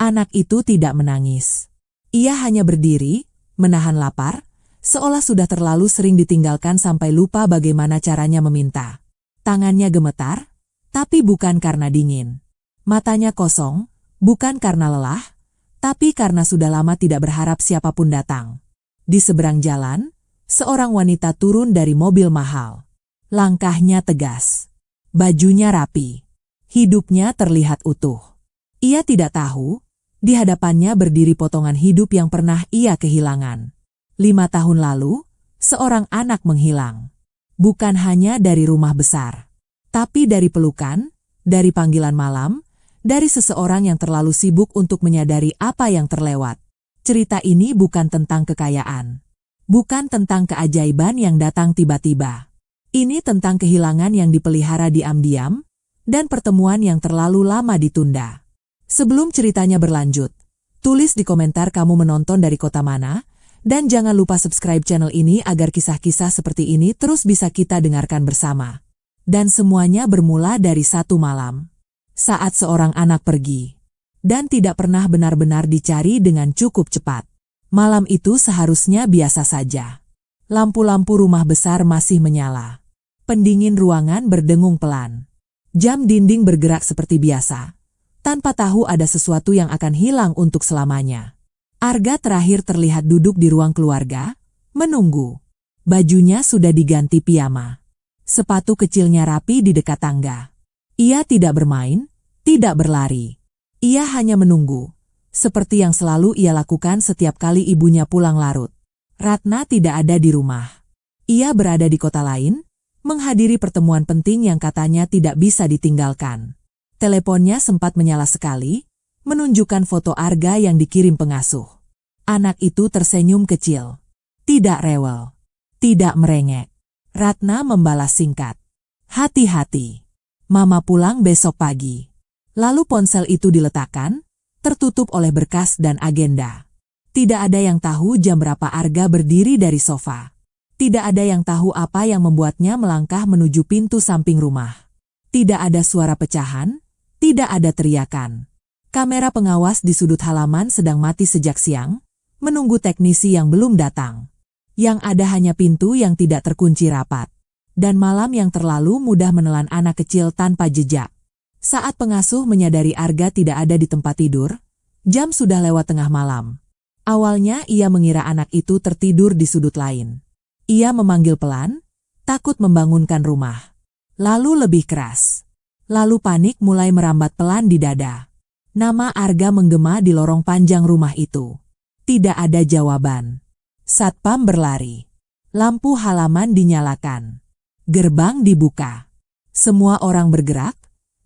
Anak itu tidak menangis. Ia hanya berdiri, menahan lapar, seolah sudah terlalu sering ditinggalkan sampai lupa bagaimana caranya meminta. Tangannya gemetar, tapi bukan karena dingin. Matanya kosong, bukan karena lelah, tapi karena sudah lama tidak berharap siapapun datang. Di seberang jalan, seorang wanita turun dari mobil mahal. Langkahnya tegas. Bajunya rapi. Hidupnya terlihat utuh. Ia tidak tahu, di hadapannya berdiri potongan hidup yang pernah ia kehilangan. 5 tahun lalu, seorang anak menghilang. Bukan hanya dari rumah besar, tapi dari pelukan, dari panggilan malam, dari seseorang yang terlalu sibuk untuk menyadari apa yang terlewat. Cerita ini bukan tentang kekayaan. Bukan tentang keajaiban yang datang tiba-tiba. Ini tentang kehilangan yang dipelihara diam-diam, dan pertemuan yang terlalu lama ditunda. Sebelum ceritanya berlanjut, tulis di komentar kamu menonton dari kota mana, dan jangan lupa subscribe channel ini agar kisah-kisah seperti ini terus bisa kita dengarkan bersama. Dan semuanya bermula dari satu malam, saat seorang anak pergi, dan tidak pernah benar-benar dicari dengan cukup cepat. Malam itu seharusnya biasa saja. Lampu-lampu rumah besar masih menyala. Pendingin ruangan berdengung pelan. Jam dinding bergerak seperti biasa, tanpa tahu ada sesuatu yang akan hilang untuk selamanya. Arga terakhir terlihat duduk di ruang keluarga, menunggu. Bajunya sudah diganti piyama. Sepatu kecilnya rapi di dekat tangga. Ia tidak bermain, tidak berlari. Ia hanya menunggu, seperti yang selalu ia lakukan setiap kali ibunya pulang larut. Ratna tidak ada di rumah. Ia berada di kota lain, menghadiri pertemuan penting yang katanya tidak bisa ditinggalkan. Teleponnya sempat menyala sekali, menunjukkan foto Arga yang dikirim pengasuh. Anak itu tersenyum kecil. Tidak rewel. Tidak merengek. Ratna membalas singkat. Hati-hati. Mama pulang besok pagi. Lalu ponsel itu diletakkan, tertutup oleh berkas dan agenda. Tidak ada yang tahu jam berapa Arga berdiri dari sofa. Tidak ada yang tahu apa yang membuatnya melangkah menuju pintu samping rumah. Tidak ada suara pecahan, tidak ada teriakan. Kamera pengawas di sudut halaman sedang mati sejak siang, menunggu teknisi yang belum datang. Yang ada hanya pintu yang tidak terkunci rapat. Dan malam yang terlalu mudah menelan anak kecil tanpa jejak. Saat pengasuh menyadari Arga tidak ada di tempat tidur, jam sudah lewat tengah malam. Awalnya ia mengira anak itu tertidur di sudut lain. Ia memanggil pelan, takut membangunkan rumah. Lalu lebih keras. Lalu panik mulai merambat pelan di dada. Nama Arga menggema di lorong panjang rumah itu. Tidak ada jawaban. Satpam berlari. Lampu halaman dinyalakan. Gerbang dibuka. Semua orang bergerak,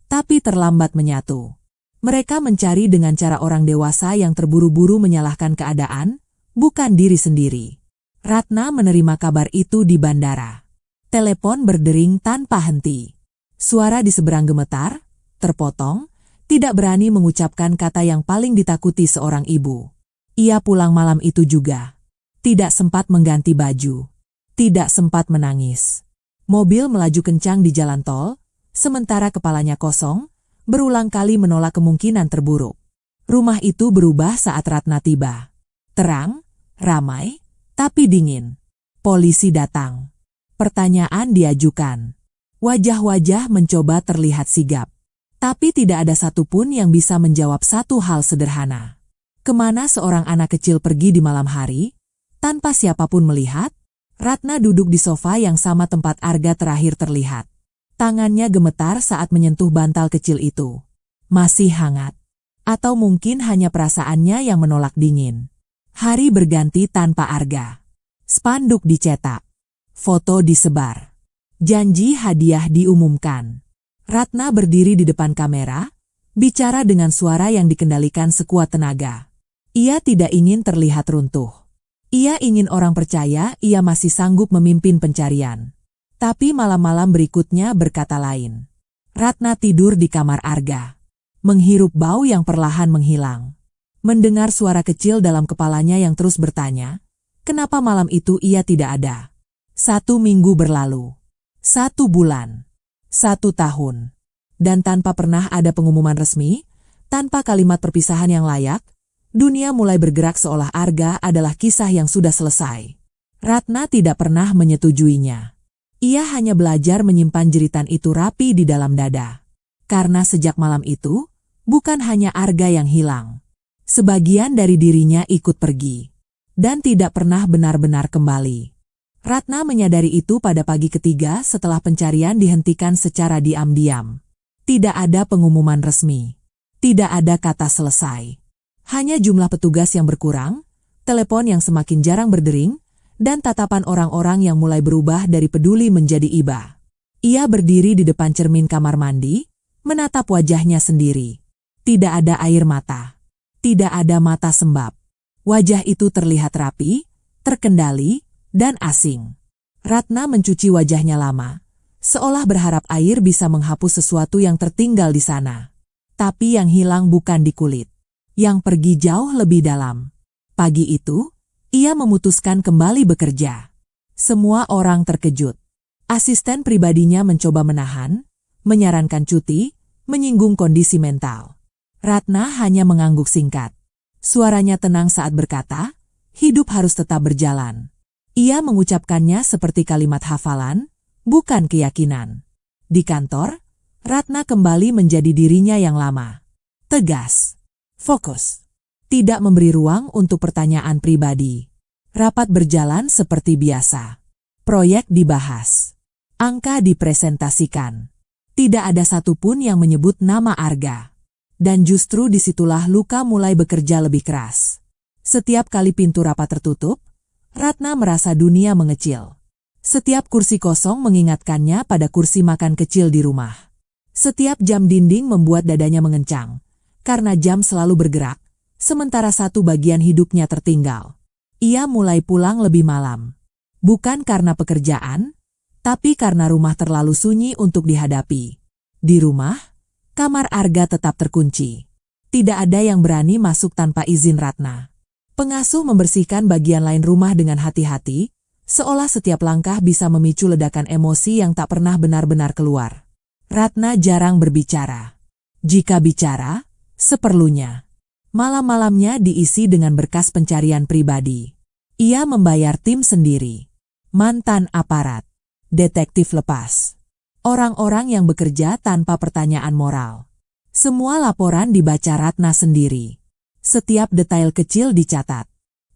tapi terlambat menyatu. Mereka mencari dengan cara orang dewasa yang terburu-buru menyalahkan keadaan, bukan diri sendiri. Ratna menerima kabar itu di bandara. Telepon berdering tanpa henti. Suara di seberang gemetar, terpotong, tidak berani mengucapkan kata yang paling ditakuti seorang ibu. Ia pulang malam itu juga. Tidak sempat mengganti baju. Tidak sempat menangis. Mobil melaju kencang di jalan tol, sementara kepalanya kosong, berulang kali menolak kemungkinan terburuk. Rumah itu berubah saat Ratna tiba. Terang, ramai, tapi dingin. Polisi datang. Pertanyaan diajukan. Wajah-wajah mencoba terlihat sigap. Tapi tidak ada satupun yang bisa menjawab satu hal sederhana. Kemana seorang anak kecil pergi di malam hari? Tanpa siapapun melihat, Ratna duduk di sofa yang sama tempat Arga terakhir terlihat. Tangannya gemetar saat menyentuh bantal kecil itu. Masih hangat. Atau mungkin hanya perasaannya yang menolak dingin. Hari berganti tanpa Arga. Spanduk dicetak. Foto disebar. Janji hadiah diumumkan. Ratna berdiri di depan kamera, bicara dengan suara yang dikendalikan sekuat tenaga. Ia tidak ingin terlihat runtuh. Ia ingin orang percaya ia masih sanggup memimpin pencarian. Tapi malam-malam berikutnya berkata lain. Ratna tidur di kamar Arga. Menghirup bau yang perlahan menghilang. Mendengar suara kecil dalam kepalanya yang terus bertanya, kenapa malam itu ia tidak ada? 1 minggu berlalu. 1 bulan. 1 tahun. Dan tanpa pernah ada pengumuman resmi, Tanpa kalimat perpisahan yang layak, dunia mulai bergerak seolah Arga adalah kisah yang sudah selesai. Ratna tidak pernah menyetujuinya. Ia hanya belajar menyimpan jeritan itu rapi di dalam dada. Karena sejak malam itu, bukan hanya Arga yang hilang. Sebagian dari dirinya ikut pergi. Dan tidak pernah benar-benar kembali. Ratna menyadari itu pada pagi ketiga setelah pencarian dihentikan secara diam-diam. Tidak ada pengumuman resmi. Tidak ada kata selesai. Hanya jumlah petugas yang berkurang, telepon yang semakin jarang berdering, dan tatapan orang-orang yang mulai berubah dari peduli menjadi iba. Ia berdiri di depan cermin kamar mandi, menatap wajahnya sendiri. Tidak ada air mata. Tidak ada mata sembab. Wajah itu terlihat rapi, terkendali, dan asing. Ratna mencuci wajahnya lama, seolah berharap air bisa menghapus sesuatu yang tertinggal di sana. Tapi yang hilang bukan di kulit. Yang pergi jauh lebih dalam. Pagi itu, ia memutuskan kembali bekerja. Semua orang terkejut. Asisten pribadinya mencoba menahan, menyarankan cuti, menyinggung kondisi mental. Ratna hanya mengangguk singkat. Suaranya tenang saat berkata, hidup harus tetap berjalan. Ia mengucapkannya seperti kalimat hafalan, bukan keyakinan. Di kantor, Ratna kembali menjadi dirinya yang lama. Tegas. Fokus. Tidak memberi ruang untuk pertanyaan pribadi. Rapat berjalan seperti biasa. Proyek dibahas. Angka dipresentasikan. Tidak ada satupun yang menyebut nama Arga. Dan justru disitulah Luka mulai bekerja lebih keras. Setiap kali pintu rapat tertutup, Ratna merasa dunia mengecil. Setiap kursi kosong mengingatkannya pada kursi makan kecil di rumah. Setiap jam dinding membuat dadanya mengencang. Karena jam selalu bergerak, sementara satu bagian hidupnya tertinggal. Ia mulai pulang lebih malam. Bukan karena pekerjaan, tapi karena rumah terlalu sunyi untuk dihadapi. Di rumah, kamar Arga tetap terkunci. Tidak ada yang berani masuk tanpa izin Ratna. Pengasuh membersihkan bagian lain rumah dengan hati-hati, seolah setiap langkah bisa memicu ledakan emosi yang tak pernah benar-benar keluar. Ratna jarang berbicara. Jika bicara, seperlunya. Malam-malamnya diisi dengan berkas pencarian pribadi. Ia membayar tim sendiri. Mantan aparat. Detektif lepas. Orang-orang yang bekerja tanpa pertanyaan moral. Semua laporan dibaca Ratna sendiri. Setiap detail kecil dicatat.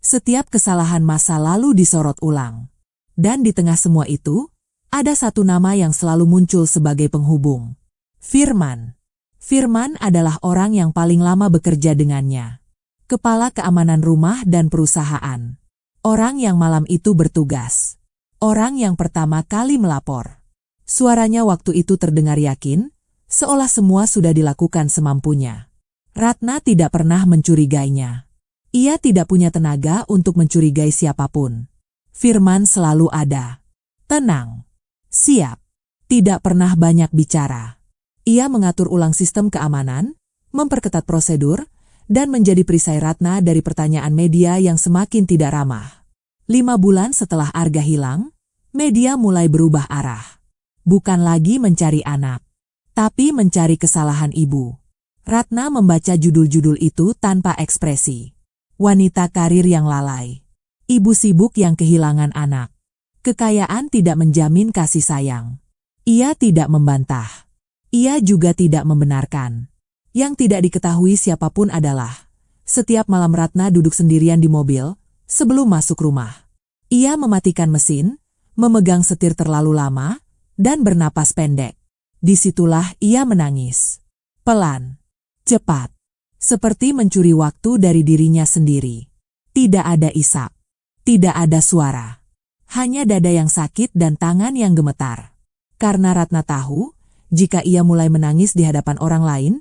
Setiap kesalahan masa lalu disorot ulang. Dan di tengah semua itu, ada satu nama yang selalu muncul sebagai penghubung. Firman. Firman adalah orang yang paling lama bekerja dengannya. Kepala keamanan rumah dan perusahaan. Orang yang malam itu bertugas. Orang yang pertama kali melapor. Suaranya waktu itu terdengar yakin, seolah semua sudah dilakukan semampunya. Ratna tidak pernah mencurigainya. Ia tidak punya tenaga untuk mencurigai siapapun. Firman selalu ada. Tenang. Siap. Tidak pernah banyak bicara. Ia mengatur ulang sistem keamanan, memperketat prosedur, dan menjadi perisai Ratna dari pertanyaan media yang semakin tidak ramah. 5 bulan setelah Arga hilang, media mulai berubah arah. Bukan lagi mencari anak, tapi mencari kesalahan ibu. Ratna membaca judul-judul itu tanpa ekspresi. Wanita karir yang lalai. Ibu sibuk yang kehilangan anak. Kekayaan tidak menjamin kasih sayang. Ia tidak membantah. Ia juga tidak membenarkan. Yang tidak diketahui siapapun adalah, setiap malam Ratna duduk sendirian di mobil, sebelum masuk rumah. Ia mematikan mesin, memegang setir terlalu lama, dan bernapas pendek. Disitulah ia menangis. Pelan. Cepat. Seperti mencuri waktu dari dirinya sendiri. Tidak ada isak. Tidak ada suara. Hanya dada yang sakit dan tangan yang gemetar. Karena Ratna tahu, jika ia mulai menangis di hadapan orang lain,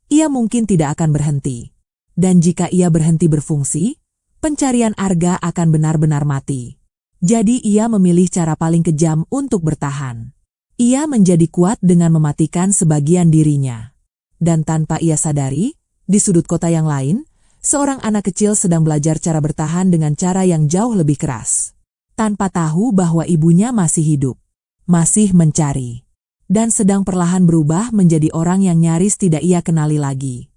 ia mungkin tidak akan berhenti. Dan jika ia berhenti berfungsi, pencarian Arga akan benar-benar mati. Jadi ia memilih cara paling kejam untuk bertahan. Ia menjadi kuat dengan mematikan sebagian dirinya. Dan tanpa ia sadari, di sudut kota yang lain, seorang anak kecil sedang belajar cara bertahan dengan cara yang jauh lebih keras. Tanpa tahu bahwa ibunya masih hidup, masih mencari. Dan sedang perlahan berubah menjadi orang yang nyaris tidak ia kenali lagi.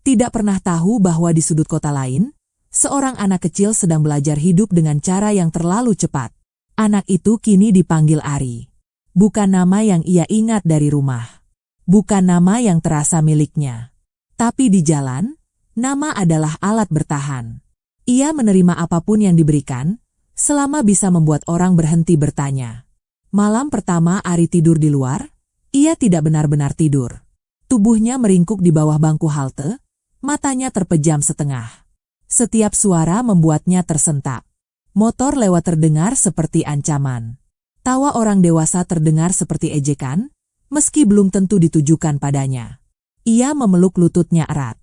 Tidak pernah tahu bahwa di sudut kota lain, seorang anak kecil sedang belajar hidup dengan cara yang terlalu cepat. Anak itu kini dipanggil Ari. Bukan nama yang ia ingat dari rumah. Bukan nama yang terasa miliknya. Tapi di jalan, nama adalah alat bertahan. Ia menerima apapun yang diberikan, selama bisa membuat orang berhenti bertanya. Malam pertama Ari tidur di luar, ia tidak benar-benar tidur. Tubuhnya meringkuk di bawah bangku halte, matanya terpejam setengah. Setiap suara membuatnya tersentak. Motor lewat terdengar seperti ancaman. Tawa orang dewasa terdengar seperti ejekan, meski belum tentu ditujukan padanya. Ia memeluk lututnya erat.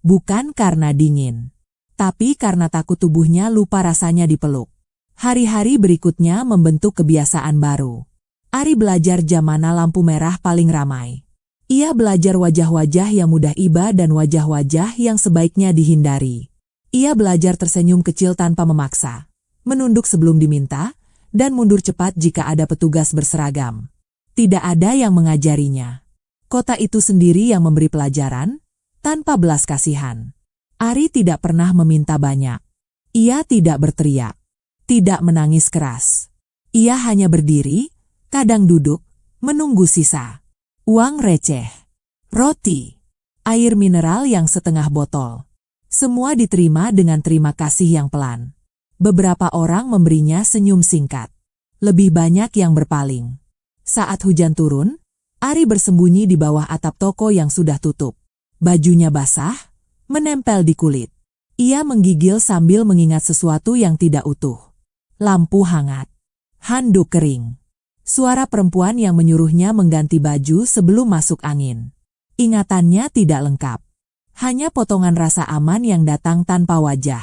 Bukan karena dingin, tapi karena takut tubuhnya lupa rasanya dipeluk. Hari-hari berikutnya membentuk kebiasaan baru. Ari belajar jam mana lampu merah paling ramai. Ia belajar wajah-wajah yang mudah iba dan wajah-wajah yang sebaiknya dihindari. Ia belajar tersenyum kecil tanpa memaksa, menunduk sebelum diminta, dan mundur cepat jika ada petugas berseragam. Tidak ada yang mengajarinya. Kota itu sendiri yang memberi pelajaran, tanpa belas kasihan. Ari tidak pernah meminta banyak. Ia tidak berteriak, tidak menangis keras. Ia hanya berdiri, kadang duduk, menunggu sisa. Uang receh, roti, air mineral yang setengah botol. Semua diterima dengan terima kasih yang pelan. Beberapa orang memberinya senyum singkat. Lebih banyak yang berpaling. Saat hujan turun, Ari bersembunyi di bawah atap toko yang sudah tutup. Bajunya basah, menempel di kulit. Ia menggigil sambil mengingat sesuatu yang tidak utuh. Lampu hangat, handuk kering. Suara perempuan yang menyuruhnya mengganti baju sebelum masuk angin. Ingatannya tidak lengkap. Hanya potongan rasa aman yang datang tanpa wajah.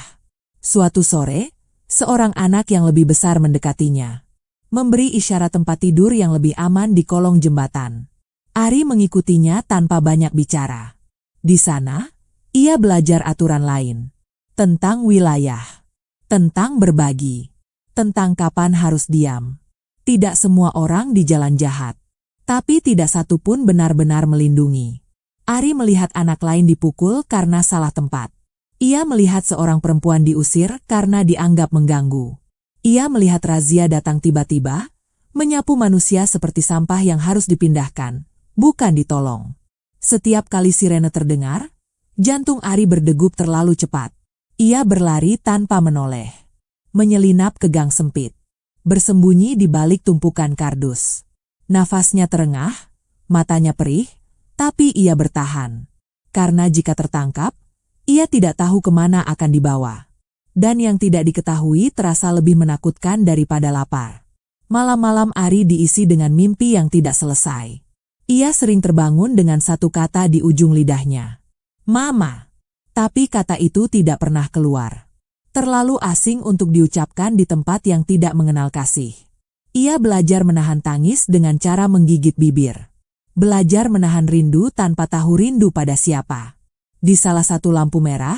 Suatu sore, seorang anak yang lebih besar mendekatinya. Memberi isyarat tempat tidur yang lebih aman di kolong jembatan. Ari mengikutinya tanpa banyak bicara. Di sana, ia belajar aturan lain. Tentang wilayah. Tentang berbagi. Tentang kapan harus diam. Tidak semua orang di jalan jahat. Tapi tidak satu pun benar-benar melindungi. Ari melihat anak lain dipukul karena salah tempat. Ia melihat seorang perempuan diusir karena dianggap mengganggu. Ia melihat razia datang tiba-tiba, menyapu manusia seperti sampah yang harus dipindahkan, bukan ditolong. Setiap kali sirene terdengar, jantung Ari berdegup terlalu cepat. Ia berlari tanpa menoleh. Menyelinap ke gang sempit. Bersembunyi di balik tumpukan kardus. Nafasnya terengah, matanya perih, tapi ia bertahan. Karena jika tertangkap, ia tidak tahu kemana akan dibawa. Dan yang tidak diketahui terasa lebih menakutkan daripada lapar. Malam-malam Ari diisi dengan mimpi yang tidak selesai. Ia sering terbangun dengan satu kata di ujung lidahnya. Mama. Tapi kata itu tidak pernah keluar. Terlalu asing untuk diucapkan di tempat yang tidak mengenal kasih. Ia belajar menahan tangis dengan cara menggigit bibir. Belajar menahan rindu tanpa tahu rindu pada siapa. Di salah satu lampu merah,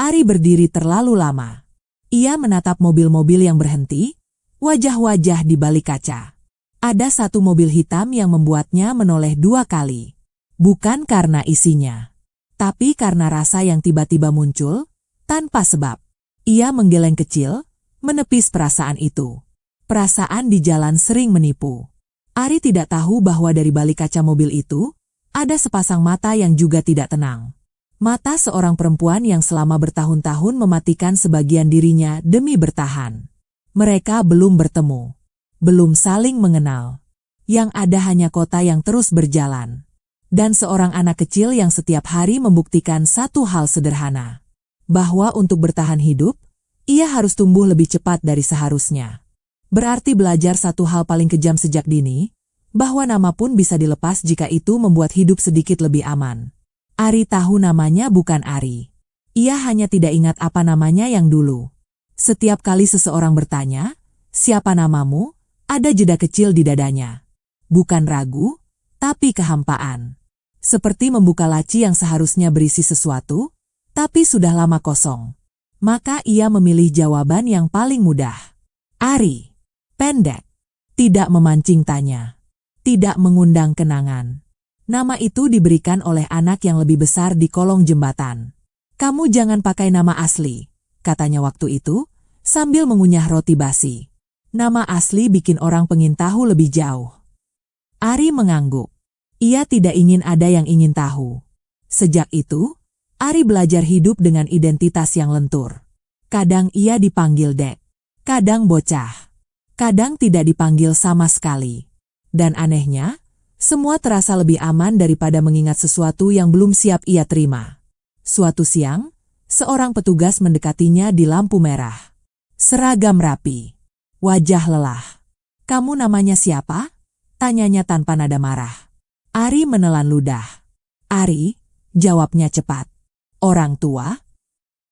Ari berdiri terlalu lama. Ia menatap mobil-mobil yang berhenti, wajah-wajah di balik kaca. Ada satu mobil hitam yang membuatnya menoleh 2 kali. Bukan karena isinya, tapi karena rasa yang tiba-tiba muncul, tanpa sebab. Ia menggeleng kecil, menepis perasaan itu. Perasaan di jalan sering menipu. Ari tidak tahu bahwa dari balik kaca mobil itu, ada sepasang mata yang juga tidak tenang. Mata seorang perempuan yang selama bertahun-tahun mematikan sebagian dirinya demi bertahan. Mereka belum bertemu. Belum saling mengenal. Yang ada hanya kota yang terus berjalan. Dan seorang anak kecil yang setiap hari membuktikan satu hal sederhana. Bahwa untuk bertahan hidup, ia harus tumbuh lebih cepat dari seharusnya. Berarti belajar satu hal paling kejam sejak dini, bahwa nama pun bisa dilepas jika itu membuat hidup sedikit lebih aman. Ari tahu namanya bukan Ari. Ia hanya tidak ingat apa namanya yang dulu. Setiap kali seseorang bertanya, siapa namamu? Ada jeda kecil di dadanya. Bukan ragu, tapi kehampaan. Seperti membuka laci yang seharusnya berisi sesuatu, tapi sudah lama kosong. Maka ia memilih jawaban yang paling mudah. Ari. Pendek. Tidak memancing tanya. Tidak mengundang kenangan. Nama itu diberikan oleh anak yang lebih besar di kolong jembatan. Kamu jangan pakai nama asli, katanya waktu itu, sambil mengunyah roti basi. Nama asli bikin orang pengen tahu lebih jauh. Ari mengangguk. Ia tidak ingin ada yang ingin tahu. Sejak itu, Ari belajar hidup dengan identitas yang lentur. Kadang ia dipanggil Dek, kadang bocah, kadang tidak dipanggil sama sekali. Dan anehnya, semua terasa lebih aman daripada mengingat sesuatu yang belum siap ia terima. Suatu siang, seorang petugas mendekatinya di lampu merah. Seragam rapi, wajah lelah. Kamu namanya siapa? Tanyanya tanpa nada marah. Ari menelan ludah. Ari, jawabnya cepat. Orang tua?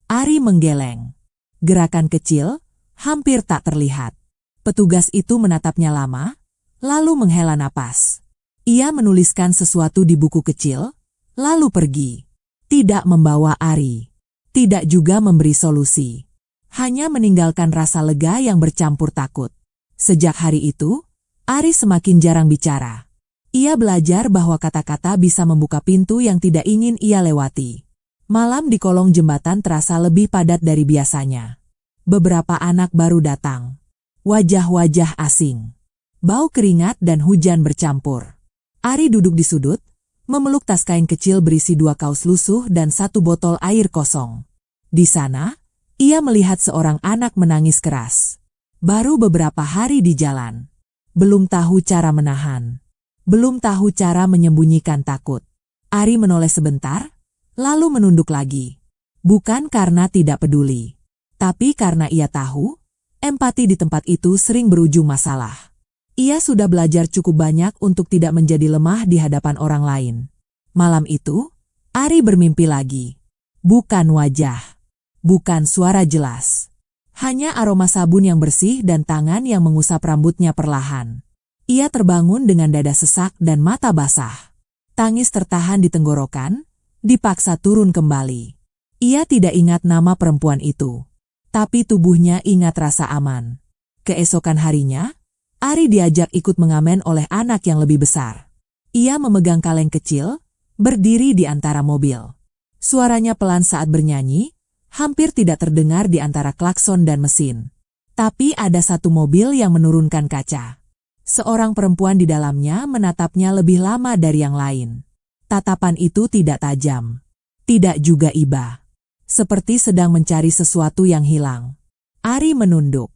Ari menggeleng. Gerakan kecil, hampir tak terlihat. Petugas itu menatapnya lama, lalu menghela napas. Ia menuliskan sesuatu di buku kecil, lalu pergi. Tidak membawa Ari. Tidak juga memberi solusi. Hanya meninggalkan rasa lega yang bercampur takut. Sejak hari itu, Ari semakin jarang bicara. Ia belajar bahwa kata-kata bisa membuka pintu yang tidak ingin ia lewati. Malam di kolong jembatan terasa lebih padat dari biasanya. Beberapa anak baru datang. Wajah-wajah asing. Bau keringat dan hujan bercampur. Ari duduk di sudut, memeluk tas kain kecil berisi 2 kaos lusuh dan 1 botol air kosong. Di sana, ia melihat seorang anak menangis keras. Baru beberapa hari di jalan. Belum tahu cara menahan. Belum tahu cara menyembunyikan takut. Ari menoleh sebentar, lalu menunduk lagi. Bukan karena tidak peduli, tapi karena ia tahu, empati di tempat itu sering berujung masalah. Ia sudah belajar cukup banyak untuk tidak menjadi lemah di hadapan orang lain. Malam itu, Ari bermimpi lagi. Bukan wajah. Bukan suara jelas. Hanya aroma sabun yang bersih dan tangan yang mengusap rambutnya perlahan. Ia terbangun dengan dada sesak dan mata basah. Tangis tertahan di tenggorokan, dipaksa turun kembali. Ia tidak ingat nama perempuan itu. Tapi tubuhnya ingat rasa aman. Keesokan harinya, Ari diajak ikut mengamen oleh anak yang lebih besar. Ia memegang kaleng kecil, berdiri di antara mobil. Suaranya pelan saat bernyanyi, hampir tidak terdengar di antara klakson dan mesin. Tapi ada satu mobil yang menurunkan kaca. Seorang perempuan di dalamnya menatapnya lebih lama dari yang lain. Tatapan itu tidak tajam, tidak juga iba. Seperti sedang mencari sesuatu yang hilang. Ari menunduk.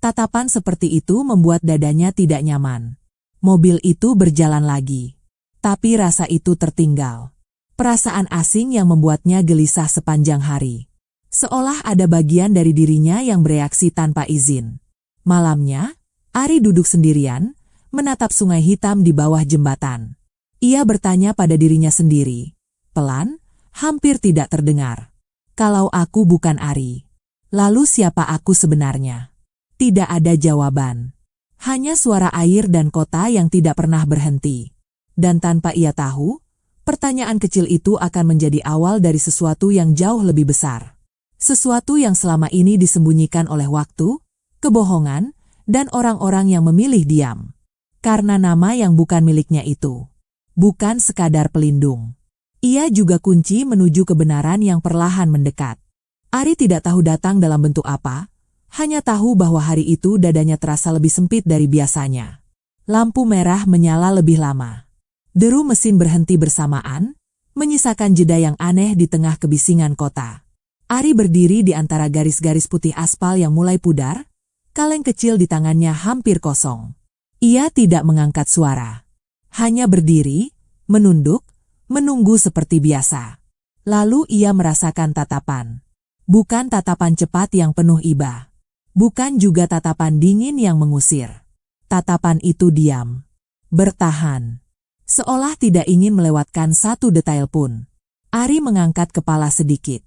Tatapan seperti itu membuat dadanya tidak nyaman. Mobil itu berjalan lagi. Tapi rasa itu tertinggal. Perasaan asing yang membuatnya gelisah sepanjang hari. Seolah ada bagian dari dirinya yang bereaksi tanpa izin. Malamnya, Ari duduk sendirian, menatap sungai hitam di bawah jembatan. Ia bertanya pada dirinya sendiri. Pelan, hampir tidak terdengar. Kalau aku bukan Ari, lalu siapa aku sebenarnya? Tidak ada jawaban. Hanya suara air dan kota yang tidak pernah berhenti. Dan tanpa ia tahu, pertanyaan kecil itu akan menjadi awal dari sesuatu yang jauh lebih besar. Sesuatu yang selama ini disembunyikan oleh waktu, kebohongan, dan orang-orang yang memilih diam. Karena nama yang bukan miliknya itu. Bukan sekadar pelindung. Ia juga kunci menuju kebenaran yang perlahan mendekat. Ari tidak tahu datang dalam bentuk apa, hanya tahu bahwa hari itu dadanya terasa lebih sempit dari biasanya. Lampu merah menyala lebih lama. Deru mesin berhenti bersamaan, menyisakan jeda yang aneh di tengah kebisingan kota. Ari berdiri di antara garis-garis putih aspal yang mulai pudar, kaleng kecil di tangannya hampir kosong. Ia tidak mengangkat suara. Hanya berdiri, menunduk, menunggu seperti biasa. Lalu ia merasakan tatapan. Bukan tatapan cepat yang penuh iba. Bukan juga tatapan dingin yang mengusir. Tatapan itu diam. Bertahan. Seolah tidak ingin melewatkan satu detail pun. Ari mengangkat kepala sedikit.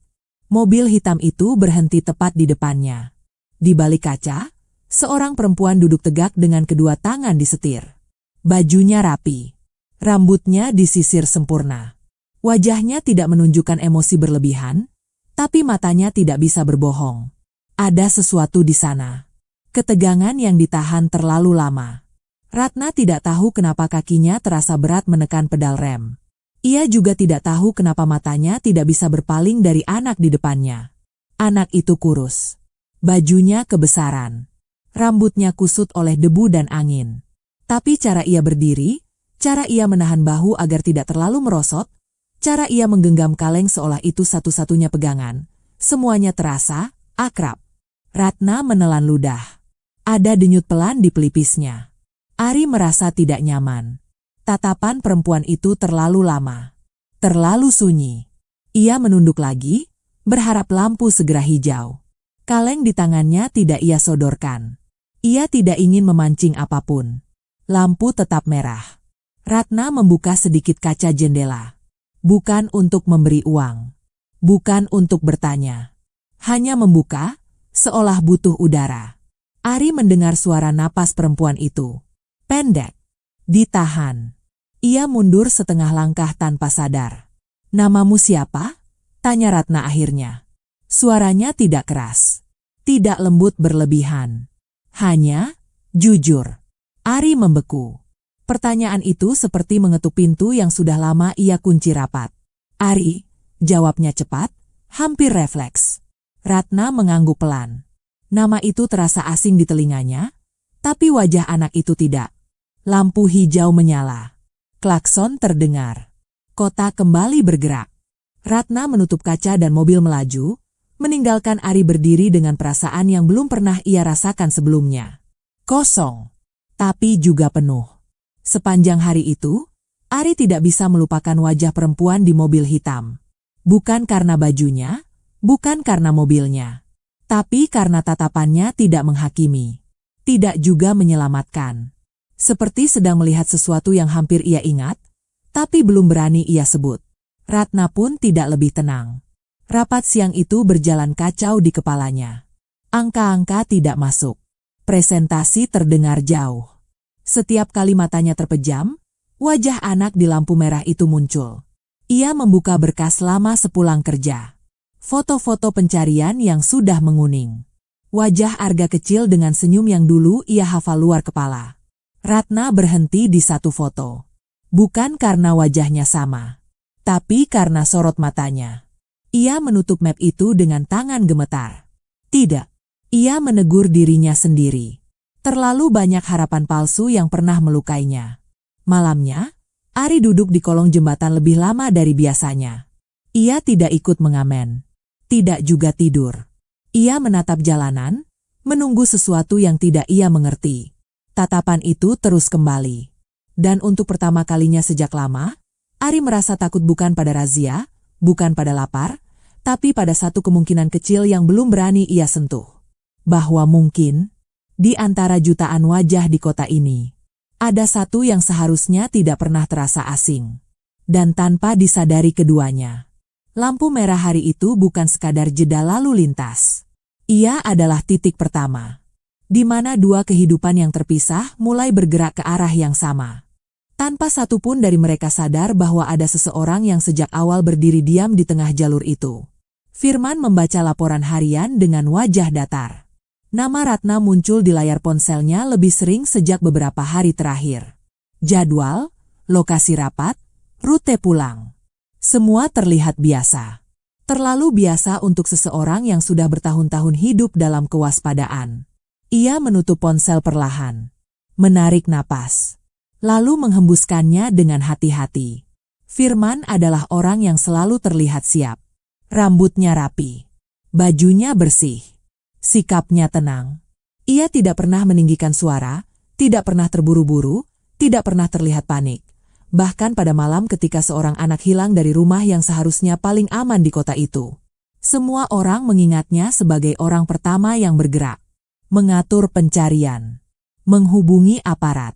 Mobil hitam itu berhenti tepat di depannya. Di balik kaca, seorang perempuan duduk tegak dengan kedua tangan di setir. Bajunya rapi. Rambutnya disisir sempurna. Wajahnya tidak menunjukkan emosi berlebihan, tapi matanya tidak bisa berbohong. Ada sesuatu di sana. Ketegangan yang ditahan terlalu lama. Ratna tidak tahu kenapa kakinya terasa berat menekan pedal rem. Ia juga tidak tahu kenapa matanya tidak bisa berpaling dari anak di depannya. Anak itu kurus. Bajunya kebesaran. Rambutnya kusut oleh debu dan angin. Tapi cara ia berdiri, cara ia menahan bahu agar tidak terlalu merosot, cara ia menggenggam kaleng seolah itu satu-satunya pegangan, semuanya terasa akrab. Ratna menelan ludah. Ada denyut pelan di pelipisnya. Ari merasa tidak nyaman. Tatapan perempuan itu terlalu lama. Terlalu sunyi. Ia menunduk lagi, berharap lampu segera hijau. Kaleng di tangannya tidak ia sodorkan. Ia tidak ingin memancing apapun. Lampu tetap merah. Ratna membuka sedikit kaca jendela. Bukan untuk memberi uang. Bukan untuk bertanya. Hanya membuka, seolah butuh udara. Ari mendengar suara napas perempuan itu. Pendek. Ditahan. Ia mundur setengah langkah tanpa sadar. "Namamu siapa?" tanya Ratna akhirnya. Suaranya tidak keras. Tidak lembut berlebihan. Hanya, jujur. Ari membeku. Pertanyaan itu seperti mengetuk pintu yang sudah lama ia kunci rapat. "Ari," jawabnya cepat, hampir refleks. Ratna mengangguk pelan. Nama itu terasa asing di telinganya, tapi wajah anak itu tidak. Lampu hijau menyala. Klakson terdengar. Kota kembali bergerak. Ratna menutup kaca dan mobil melaju, meninggalkan Ari berdiri dengan perasaan yang belum pernah ia rasakan sebelumnya. Kosong, tapi juga penuh. Sepanjang hari itu, Ari tidak bisa melupakan wajah perempuan di mobil hitam. Bukan karena bajunya, bukan karena mobilnya, tapi karena tatapannya tidak menghakimi, tidak juga menyelamatkan. Seperti sedang melihat sesuatu yang hampir ia ingat, tapi belum berani ia sebut. Ratna pun tidak lebih tenang. Rapat siang itu berjalan kacau di kepalanya. Angka-angka tidak masuk. Presentasi terdengar jauh. Setiap kali matanya terpejam, wajah anak di lampu merah itu muncul. Ia membuka berkas lama sepulang kerja. Foto-foto pencarian yang sudah menguning. Wajah Arga kecil dengan senyum yang dulu ia hafal luar kepala. Ratna berhenti di satu foto. Bukan karena wajahnya sama, tapi karena sorot matanya. Ia menutup map itu dengan tangan gemetar. Tidak. Ia menegur dirinya sendiri. Terlalu banyak harapan palsu yang pernah melukainya. Malamnya, Ari duduk di kolong jembatan lebih lama dari biasanya. Ia tidak ikut mengamen. Tidak juga tidur. Ia menatap jalanan, menunggu sesuatu yang tidak ia mengerti. Tatapan itu terus kembali. Dan untuk pertama kalinya sejak lama, Ari merasa takut bukan pada razia, bukan pada lapar, tapi pada satu kemungkinan kecil yang belum berani ia sentuh. Bahwa mungkin, di antara jutaan wajah di kota ini, ada satu yang seharusnya tidak pernah terasa asing. Dan tanpa disadari keduanya. Lampu merah hari itu bukan sekadar jeda lalu lintas. Ia adalah titik pertama, di mana dua kehidupan yang terpisah mulai bergerak ke arah yang sama. Tanpa satupun dari mereka sadar bahwa ada seseorang yang sejak awal berdiri diam di tengah jalur itu. Firman membaca laporan harian dengan wajah datar. Nama Ratna muncul di layar ponselnya lebih sering sejak beberapa hari terakhir. Jadwal, lokasi rapat, rute pulang. Semua terlihat biasa. Terlalu biasa untuk seseorang yang sudah bertahun-tahun hidup dalam kewaspadaan. Ia menutup ponsel perlahan. Menarik napas. Lalu menghembuskannya dengan hati-hati. Firman adalah orang yang selalu terlihat siap. Rambutnya rapi. Bajunya bersih. Sikapnya tenang. Ia tidak pernah meninggikan suara, tidak pernah terburu-buru, tidak pernah terlihat panik. Bahkan pada malam ketika seorang anak hilang dari rumah yang seharusnya paling aman di kota itu. Semua orang mengingatnya sebagai orang pertama yang bergerak. Mengatur pencarian. Menghubungi aparat.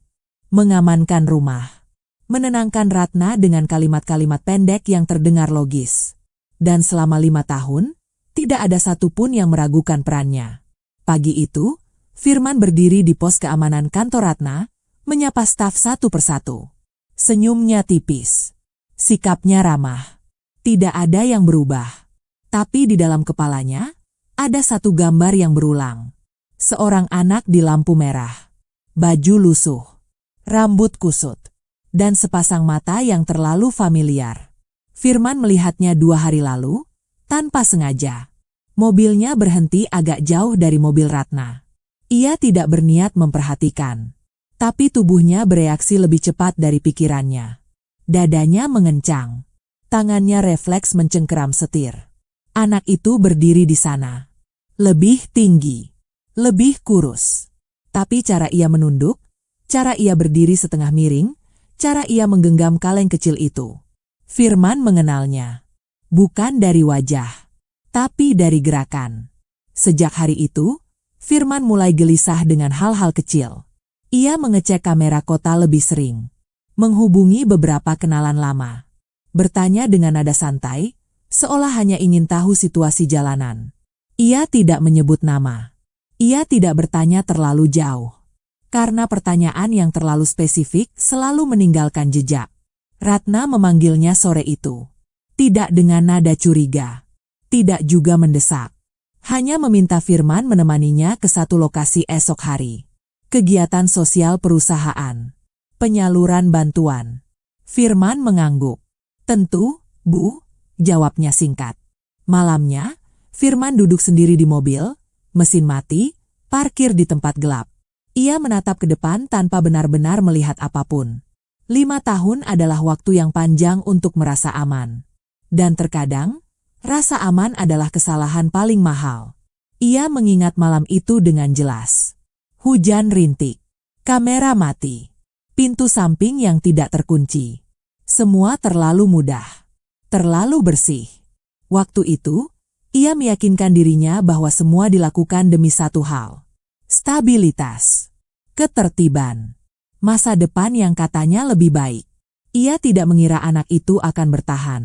Mengamankan rumah. Menenangkan Ratna dengan kalimat-kalimat pendek yang terdengar logis. Dan selama 5 tahun, tidak ada satupun yang meragukan perannya. Pagi itu, Firman berdiri di pos keamanan kantor Ratna, menyapa staf satu persatu. Senyumnya tipis. Sikapnya ramah. Tidak ada yang berubah. Tapi di dalam kepalanya, ada satu gambar yang berulang. Seorang anak di lampu merah. Baju lusuh. rambut kusut, dan sepasang mata yang terlalu familiar. Firman melihatnya 2 hari lalu, tanpa sengaja. Mobilnya berhenti agak jauh dari mobil Ratna. Ia tidak berniat memperhatikan. Tapi tubuhnya bereaksi lebih cepat dari pikirannya. Dadanya mengencang. Tangannya refleks mencengkeram setir. Anak itu berdiri di sana. Lebih tinggi. Lebih kurus. Tapi cara ia menunduk, cara ia berdiri setengah miring, cara ia menggenggam kaleng kecil itu. Firman mengenalnya. Bukan dari wajah, tapi dari gerakan. Sejak hari itu, Firman mulai gelisah dengan hal-hal kecil. Ia mengecek kamera kota lebih sering. Menghubungi beberapa kenalan lama. Bertanya dengan nada santai, seolah hanya ingin tahu situasi jalanan. Ia tidak menyebut nama. Ia tidak bertanya terlalu jauh. Karena pertanyaan yang terlalu spesifik selalu meninggalkan jejak. Ratna memanggilnya sore itu. Tidak dengan nada curiga. Tidak juga mendesak. Hanya meminta Firman menemaninya ke satu lokasi esok hari. Kegiatan sosial perusahaan. Penyaluran bantuan. Firman mengangguk. Tentu, Bu, jawabnya singkat. Malamnya, Firman duduk sendiri di mobil, mesin mati, parkir di tempat gelap. Ia menatap ke depan tanpa benar-benar melihat apapun. 5 tahun adalah waktu yang panjang untuk merasa aman. Dan terkadang, rasa aman adalah kesalahan paling mahal. Ia mengingat malam itu dengan jelas. Hujan rintik. Kamera mati. Pintu samping yang tidak terkunci. Semua terlalu mudah. Terlalu bersih. Waktu itu, ia meyakinkan dirinya bahwa semua dilakukan demi satu hal. Stabilitas. Ketertiban. Masa depan yang katanya lebih baik. Ia tidak mengira anak itu akan bertahan.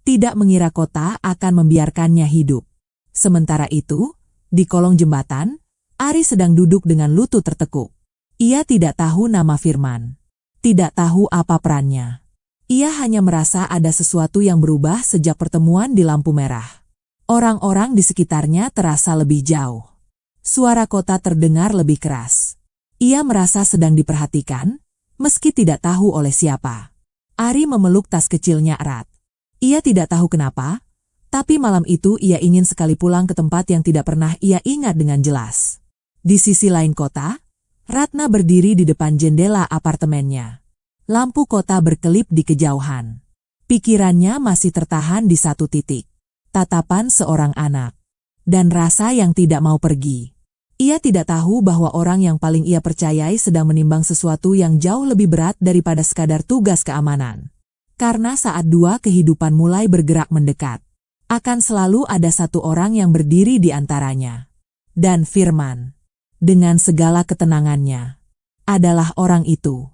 Tidak mengira kota akan membiarkannya hidup. Sementara itu, di kolong jembatan, Ari sedang duduk dengan lutut tertekuk. Ia tidak tahu nama Firman. Tidak tahu apa perannya. Ia hanya merasa ada sesuatu yang berubah sejak pertemuan di lampu merah. Orang-orang di sekitarnya terasa lebih jauh. Suara kota terdengar lebih keras. Ia merasa sedang diperhatikan, meski tidak tahu oleh siapa. Ari memeluk tas kecilnya erat. Ia tidak tahu kenapa, tapi malam itu ia ingin sekali pulang ke tempat yang tidak pernah ia ingat dengan jelas. Di sisi lain kota, Ratna berdiri di depan jendela apartemennya. Lampu kota berkelip di kejauhan. Pikirannya masih tertahan di satu titik. Tatapan seorang anak. Dan rasa yang tidak mau pergi. Ia tidak tahu bahwa orang yang paling ia percayai sedang menimbang sesuatu yang jauh lebih berat daripada sekadar tugas keamanan. Karena saat 2 kehidupan mulai bergerak mendekat, akan selalu ada satu orang yang berdiri di antaranya. Dan Firman, dengan segala ketenangannya, adalah orang itu.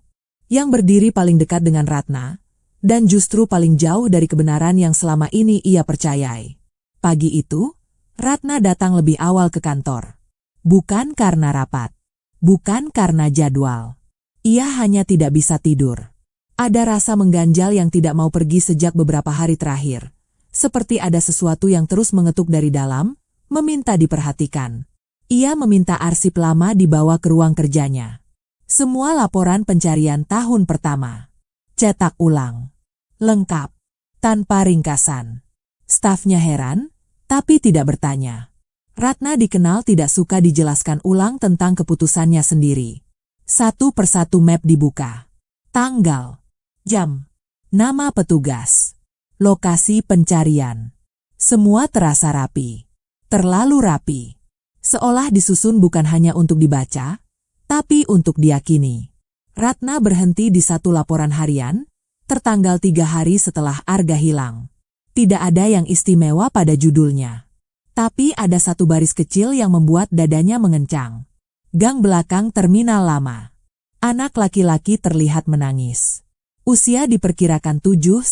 Yang berdiri paling dekat dengan Ratna, dan justru paling jauh dari kebenaran yang selama ini ia percayai. Pagi itu, Ratna datang lebih awal ke kantor. Bukan karena rapat. Bukan karena jadwal. Ia hanya tidak bisa tidur. Ada rasa mengganjal yang tidak mau pergi sejak beberapa hari terakhir. Seperti ada sesuatu yang terus mengetuk dari dalam, meminta diperhatikan. Ia meminta arsip lama dibawa ke ruang kerjanya. Semua laporan pencarian tahun pertama. Cetak ulang. Lengkap. Tanpa ringkasan. Stafnya heran, tapi tidak bertanya. Ratna dikenal tidak suka dijelaskan ulang tentang keputusannya sendiri. Satu persatu map dibuka. Tanggal. Jam, nama petugas, lokasi pencarian. Semua terasa rapi, terlalu rapi. Seolah disusun bukan hanya untuk dibaca, tapi untuk diyakini. Ratna berhenti di satu laporan harian, tertanggal 3 hari setelah Arga hilang. Tidak ada yang istimewa pada judulnya. Tapi ada satu baris kecil yang membuat dadanya mengencang. Gang belakang terminal lama. Anak laki-laki terlihat menangis. Usia diperkirakan 7-8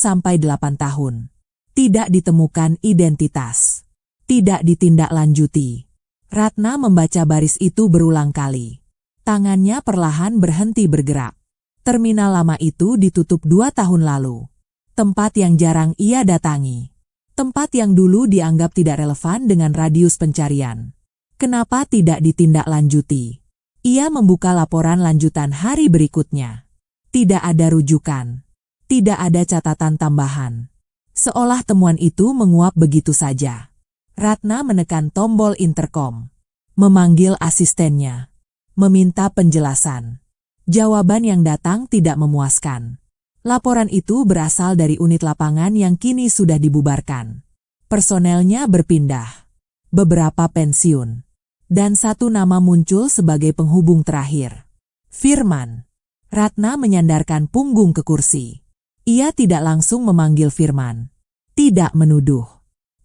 tahun. Tidak ditemukan identitas. Tidak ditindaklanjuti. Ratna membaca baris itu berulang kali. Tangannya perlahan berhenti bergerak. Terminal lama itu ditutup 2 tahun lalu. Tempat yang jarang ia datangi. Tempat yang dulu dianggap tidak relevan dengan radius pencarian. Kenapa tidak ditindaklanjuti? Ia membuka laporan lanjutan hari berikutnya. Tidak ada rujukan. Tidak ada catatan tambahan. Seolah temuan itu menguap begitu saja. Ratna menekan tombol interkom. Memanggil asistennya. Meminta penjelasan. Jawaban yang datang tidak memuaskan. Laporan itu berasal dari unit lapangan yang kini sudah dibubarkan. Personelnya berpindah. Beberapa pensiun. Dan satu nama muncul sebagai penghubung terakhir. Firman. Ratna menyandarkan punggung ke kursi. Ia tidak langsung memanggil Firman. Tidak menuduh.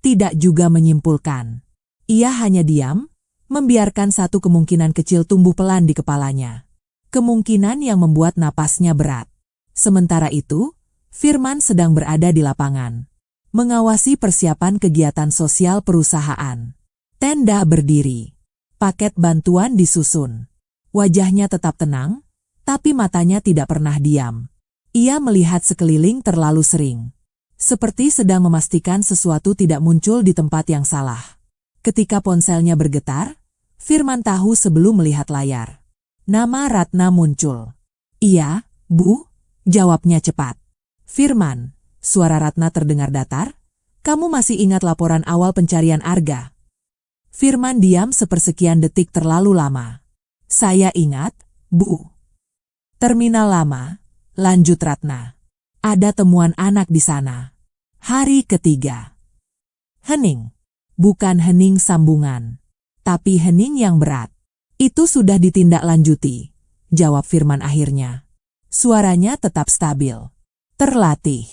Tidak juga menyimpulkan. Ia hanya diam, membiarkan satu kemungkinan kecil tumbuh pelan di kepalanya. Kemungkinan yang membuat napasnya berat. Sementara itu, Firman sedang berada di lapangan. Mengawasi persiapan kegiatan sosial perusahaan. Tenda berdiri. Paket bantuan disusun. Wajahnya tetap tenang, tapi matanya tidak pernah diam. Ia melihat sekeliling terlalu sering. Seperti sedang memastikan sesuatu tidak muncul di tempat yang salah. Ketika ponselnya bergetar, Firman tahu sebelum melihat layar. Nama Ratna muncul. Iya, Bu, jawabnya cepat. Firman, suara Ratna terdengar datar. Kamu masih ingat laporan awal pencarian Arga? Firman diam sepersekian detik terlalu lama. Saya ingat, Bu. Terminal lama, lanjut Ratna. Ada temuan anak di sana. Hari ketiga. Hening. Bukan hening sambungan, tapi hening yang berat. Itu sudah ditindaklanjuti, jawab Firman akhirnya. Suaranya tetap stabil. Terlatih.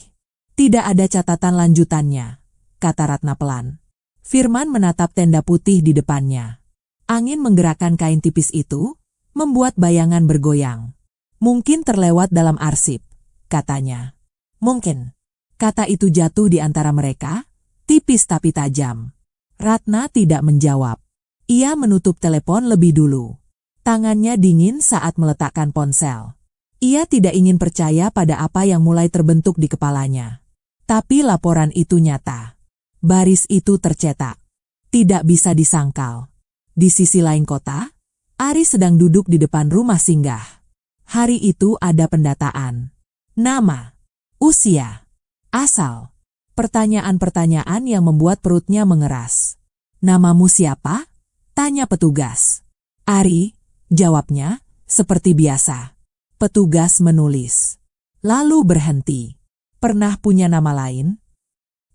Tidak ada catatan lanjutannya, kata Ratna pelan. Firman menatap tenda putih di depannya. Angin menggerakkan kain tipis itu, membuat bayangan bergoyang. Mungkin terlewat dalam arsip, katanya. Mungkin. Kata itu jatuh di antara mereka, tipis tapi tajam. Ratna tidak menjawab. Ia menutup telepon lebih dulu. Tangannya dingin saat meletakkan ponsel. Ia tidak ingin percaya pada apa yang mulai terbentuk di kepalanya. Tapi laporan itu nyata. Baris itu tercetak. Tidak bisa disangkal. Di sisi lain kota, Ari sedang duduk di depan rumah singgah. Hari itu ada pendataan. Nama, usia, asal. Pertanyaan-pertanyaan yang membuat perutnya mengeras. Namamu siapa? Tanya petugas. Ari, jawabnya, seperti biasa. Petugas menulis. Lalu berhenti. Pernah punya nama lain?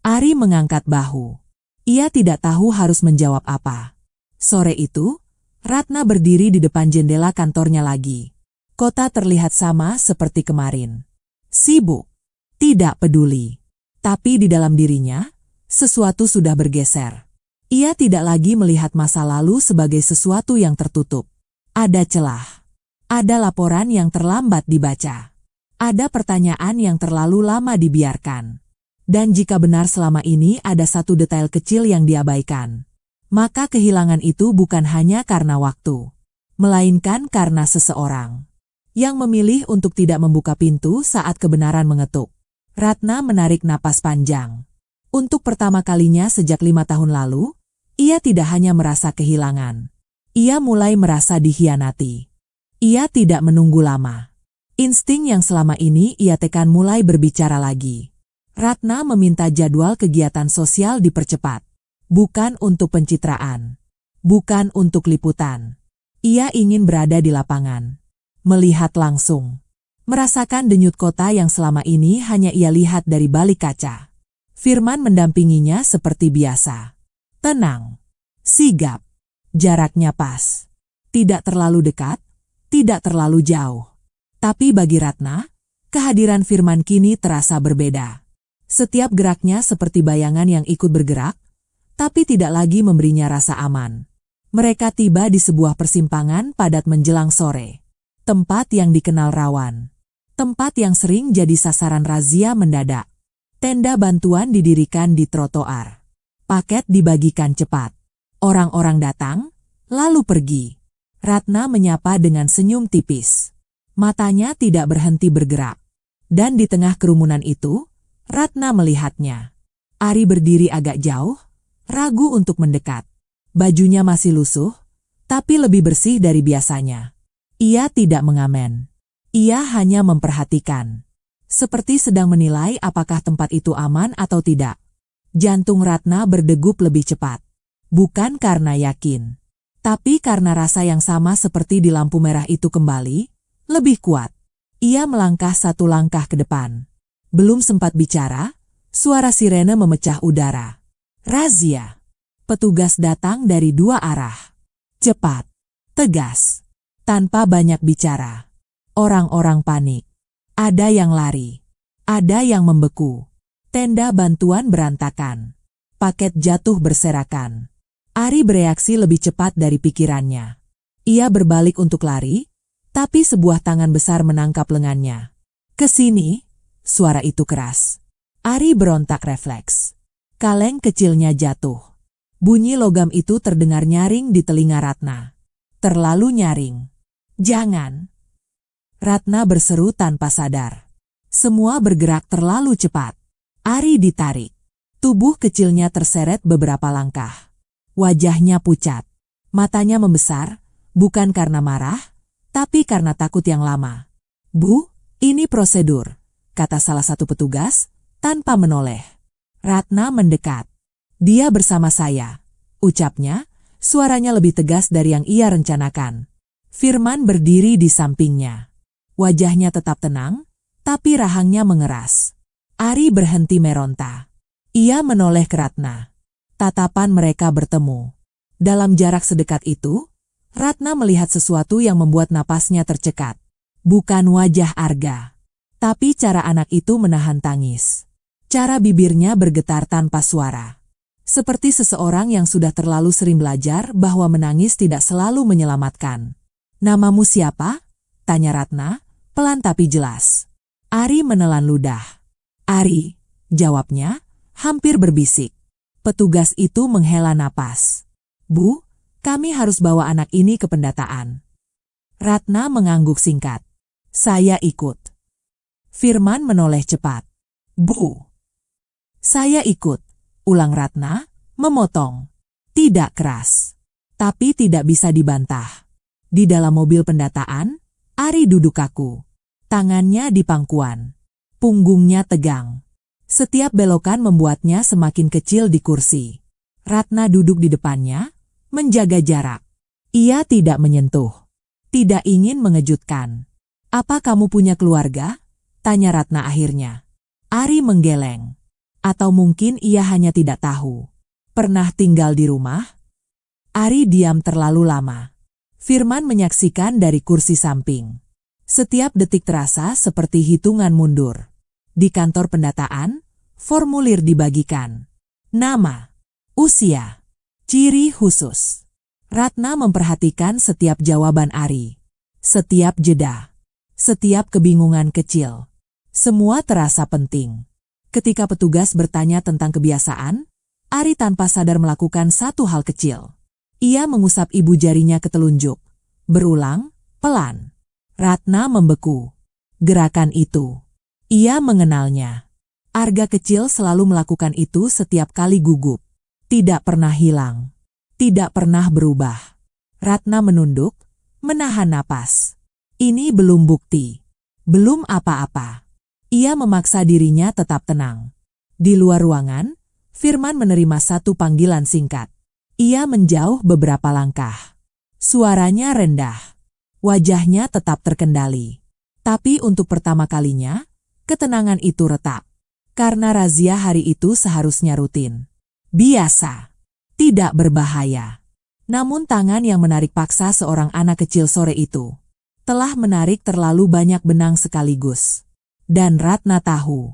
Ari mengangkat bahu. Ia tidak tahu harus menjawab apa. Sore itu, Ratna berdiri di depan jendela kantornya lagi. Kota terlihat sama seperti kemarin. Sibuk. Tidak peduli. Tapi di dalam dirinya, sesuatu sudah bergeser. Ia tidak lagi melihat masa lalu sebagai sesuatu yang tertutup. Ada celah. Ada laporan yang terlambat dibaca. Ada pertanyaan yang terlalu lama dibiarkan. Dan jika benar selama ini ada satu detail kecil yang diabaikan, maka kehilangan itu bukan hanya karena waktu, melainkan karena seseorang yang memilih untuk tidak membuka pintu saat kebenaran mengetuk. Ratna menarik napas panjang. Untuk pertama kalinya sejak 5 tahun lalu, ia tidak hanya merasa kehilangan. Ia mulai merasa dikhianati. Ia tidak menunggu lama. Insting yang selama ini ia tekan mulai berbicara lagi. Ratna meminta jadwal kegiatan sosial dipercepat. Bukan untuk pencitraan. Bukan untuk liputan. Ia ingin berada di lapangan. Melihat langsung. Merasakan denyut kota yang selama ini hanya ia lihat dari balik kaca. Firman mendampinginya seperti biasa. Tenang. Sigap. Jaraknya pas. Tidak terlalu dekat, tidak terlalu jauh. Tapi bagi Ratna, kehadiran Firman kini terasa berbeda. Setiap geraknya seperti bayangan yang ikut bergerak, tapi tidak lagi memberinya rasa aman. Mereka tiba di sebuah persimpangan padat menjelang sore. Tempat yang dikenal rawan. Tempat yang sering jadi sasaran razia mendadak. Tenda bantuan didirikan di trotoar. Paket dibagikan cepat. Orang-orang datang, lalu pergi. Ratna menyapa dengan senyum tipis. Matanya tidak berhenti bergerak. Dan di tengah kerumunan itu, Ratna melihatnya. Ari berdiri agak jauh, ragu untuk mendekat. Bajunya masih lusuh, tapi lebih bersih dari biasanya. Ia tidak mengamen. Ia hanya memperhatikan. Seperti sedang menilai apakah tempat itu aman atau tidak. Jantung Ratna berdegup lebih cepat. Bukan karena yakin. Tapi karena rasa yang sama seperti di lampu merah itu kembali, lebih kuat. Ia melangkah satu langkah ke depan. Belum sempat bicara, suara sirene memecah udara. Razia. Petugas datang dari dua arah. Cepat. Tegas. Tanpa banyak bicara. Orang-orang panik. Ada yang lari. Ada yang membeku. Tenda bantuan berantakan. Paket jatuh berserakan. Ari bereaksi lebih cepat dari pikirannya. Ia berbalik untuk lari, tapi sebuah tangan besar menangkap lengannya. "Kesini!" Suara itu keras. Ari berontak refleks. Kaleng kecilnya jatuh. Bunyi logam itu terdengar nyaring di telinga Ratna. Terlalu nyaring. "Jangan!" Ratna berseru tanpa sadar. Semua bergerak terlalu cepat. Ari ditarik. Tubuh kecilnya terseret beberapa langkah. Wajahnya pucat. Matanya membesar, bukan karena marah, tapi karena takut yang lama. "Bu, ini prosedur," kata salah satu petugas, tanpa menoleh. Ratna mendekat. "Dia bersama saya," ucapnya, suaranya lebih tegas dari yang ia rencanakan. Firman berdiri di sampingnya. Wajahnya tetap tenang, tapi rahangnya mengeras. Ari berhenti meronta. Ia menoleh ke Ratna. Tatapan mereka bertemu. Dalam jarak sedekat itu, Ratna melihat sesuatu yang membuat napasnya tercekat. Bukan wajah Arga, tapi cara anak itu menahan tangis. Cara bibirnya bergetar tanpa suara. Seperti seseorang yang sudah terlalu sering belajar bahwa menangis tidak selalu menyelamatkan. "Namamu siapa?" tanya Ratna, pelan tapi jelas. Ari menelan ludah. "Ari," jawabnya, hampir berbisik. Petugas itu menghela napas. "Bu, kami harus bawa anak ini ke pendataan." Ratna mengangguk singkat. "Saya ikut." Firman menoleh cepat. "Bu." "Saya ikut," ulang Ratna, memotong. Tidak keras, tapi tidak bisa dibantah. Di dalam mobil pendataan, Ari duduk kaku. Tangannya di pangkuan. Punggungnya tegang. Setiap belokan membuatnya semakin kecil di kursi. Ratna duduk di depannya, menjaga jarak. Ia tidak menyentuh. Tidak ingin mengejutkan. "Apa kamu punya keluarga?" tanya Ratna akhirnya. Ari menggeleng. Atau mungkin ia hanya tidak tahu. "Pernah tinggal di rumah?" Ari diam terlalu lama. Firman menyaksikan dari kursi samping. Setiap detik terasa seperti hitungan mundur. Di kantor pendataan, formulir dibagikan. Nama, usia, ciri khusus. Ratna memperhatikan setiap jawaban Ari. Setiap jeda. Setiap kebingungan kecil. Semua terasa penting. Ketika petugas bertanya tentang kebiasaan, Ari tanpa sadar melakukan satu hal kecil. Ia mengusap ibu jarinya ke telunjuk. Berulang, pelan. Ratna membeku. Gerakan itu. Ia mengenalnya. Arga kecil selalu melakukan itu setiap kali gugup. Tidak pernah hilang. Tidak pernah berubah. Ratna menunduk, menahan napas. Ini belum bukti. Belum apa-apa. Ia memaksa dirinya tetap tenang. Di luar ruangan, Firman menerima satu panggilan singkat. Ia menjauh beberapa langkah. Suaranya rendah. Wajahnya tetap terkendali. Tapi untuk pertama kalinya, ketenangan itu retak. Karena razia hari itu seharusnya rutin. Biasa. Tidak berbahaya. Namun tangan yang menarik paksa seorang anak kecil sore itu telah menarik terlalu banyak benang sekaligus. Dan Ratna tahu.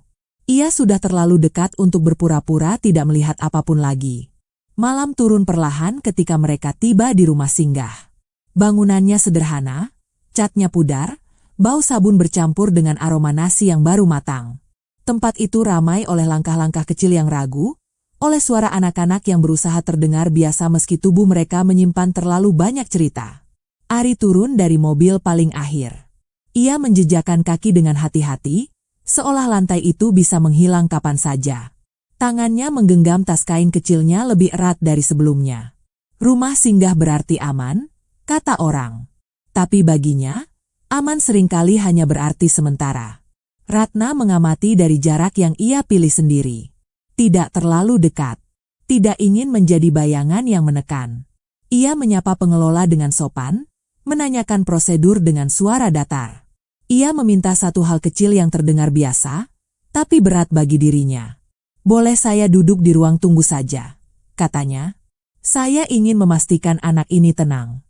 Ia sudah terlalu dekat untuk berpura-pura tidak melihat apapun lagi. Malam turun perlahan ketika mereka tiba di rumah singgah. Bangunannya sederhana, catnya pudar, bau sabun bercampur dengan aroma nasi yang baru matang. Tempat itu ramai oleh langkah-langkah kecil yang ragu, oleh suara anak-anak yang berusaha terdengar biasa meski tubuh mereka menyimpan terlalu banyak cerita. Ari turun dari mobil paling akhir. Ia menjejakkan kaki dengan hati-hati, seolah lantai itu bisa menghilang kapan saja. Tangannya menggenggam tas kain kecilnya lebih erat dari sebelumnya. Rumah singgah berarti aman, kata orang. Tapi baginya, Aman seringkali hanya berarti sementara. Ratna mengamati dari jarak yang ia pilih sendiri. Tidak terlalu dekat. Tidak ingin menjadi bayangan yang menekan. Ia menyapa pengelola dengan sopan, menanyakan prosedur dengan suara datar. Ia meminta satu hal kecil yang terdengar biasa, tapi berat bagi dirinya. "Boleh saya duduk di ruang tunggu saja?" katanya. "Saya ingin memastikan anak ini tenang."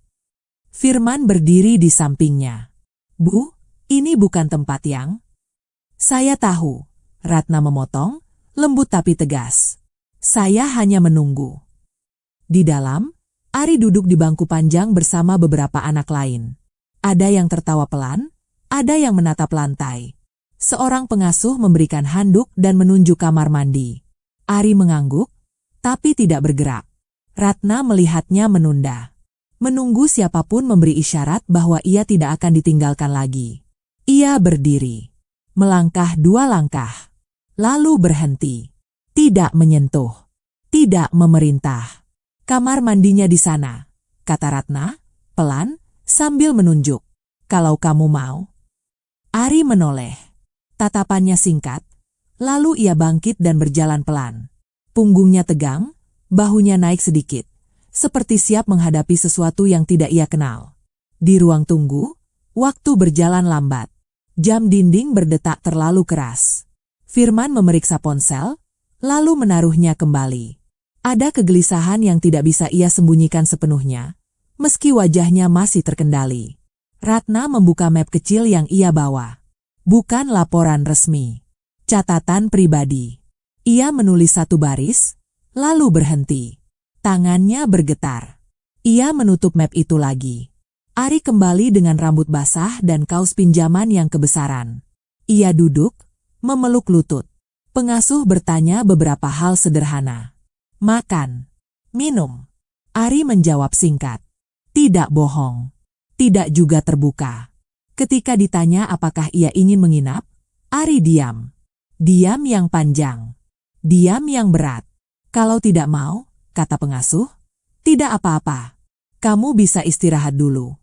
Firman berdiri di sampingnya. "Bu, ini bukan tempat yang..." "Saya tahu," Ratna memotong, lembut tapi tegas. "Saya hanya menunggu." Di dalam, Ari duduk di bangku panjang bersama beberapa anak lain. Ada yang tertawa pelan, ada yang menatap lantai. Seorang pengasuh memberikan handuk dan menunjuk kamar mandi. Ari mengangguk, tapi tidak bergerak. Ratna melihatnya menunda. Menunggu siapapun memberi isyarat bahwa ia tidak akan ditinggalkan lagi. Ia berdiri. Melangkah 2 langkah. Lalu berhenti. Tidak menyentuh. Tidak memerintah. "Kamar mandinya di sana," kata Ratna, pelan, sambil menunjuk. "Kalau kamu mau." Ari menoleh. Tatapannya singkat, lalu ia bangkit dan berjalan pelan. Punggungnya tegang, bahunya naik sedikit, seperti siap menghadapi sesuatu yang tidak ia kenal. Di ruang tunggu, waktu berjalan lambat. Jam dinding berdetak terlalu keras. Firman memeriksa ponsel, lalu menaruhnya kembali. Ada kegelisahan yang tidak bisa ia sembunyikan sepenuhnya, meski wajahnya masih terkendali. Ratna membuka map kecil yang ia bawa. Bukan laporan resmi. Catatan pribadi. Ia menulis 1 baris, lalu berhenti. Tangannya bergetar. Ia menutup map itu lagi. Ari kembali dengan rambut basah dan kaos pinjaman yang kebesaran. Ia duduk, memeluk lutut. Pengasuh bertanya beberapa hal sederhana. "Makan, minum." Ari menjawab singkat. Tidak bohong. Tidak juga terbuka. Ketika ditanya apakah ia ingin menginap, Ari diam. Diam yang panjang. Diam yang berat. "Kalau tidak mau," kata pengasuh, "tidak apa-apa. Kamu bisa istirahat dulu."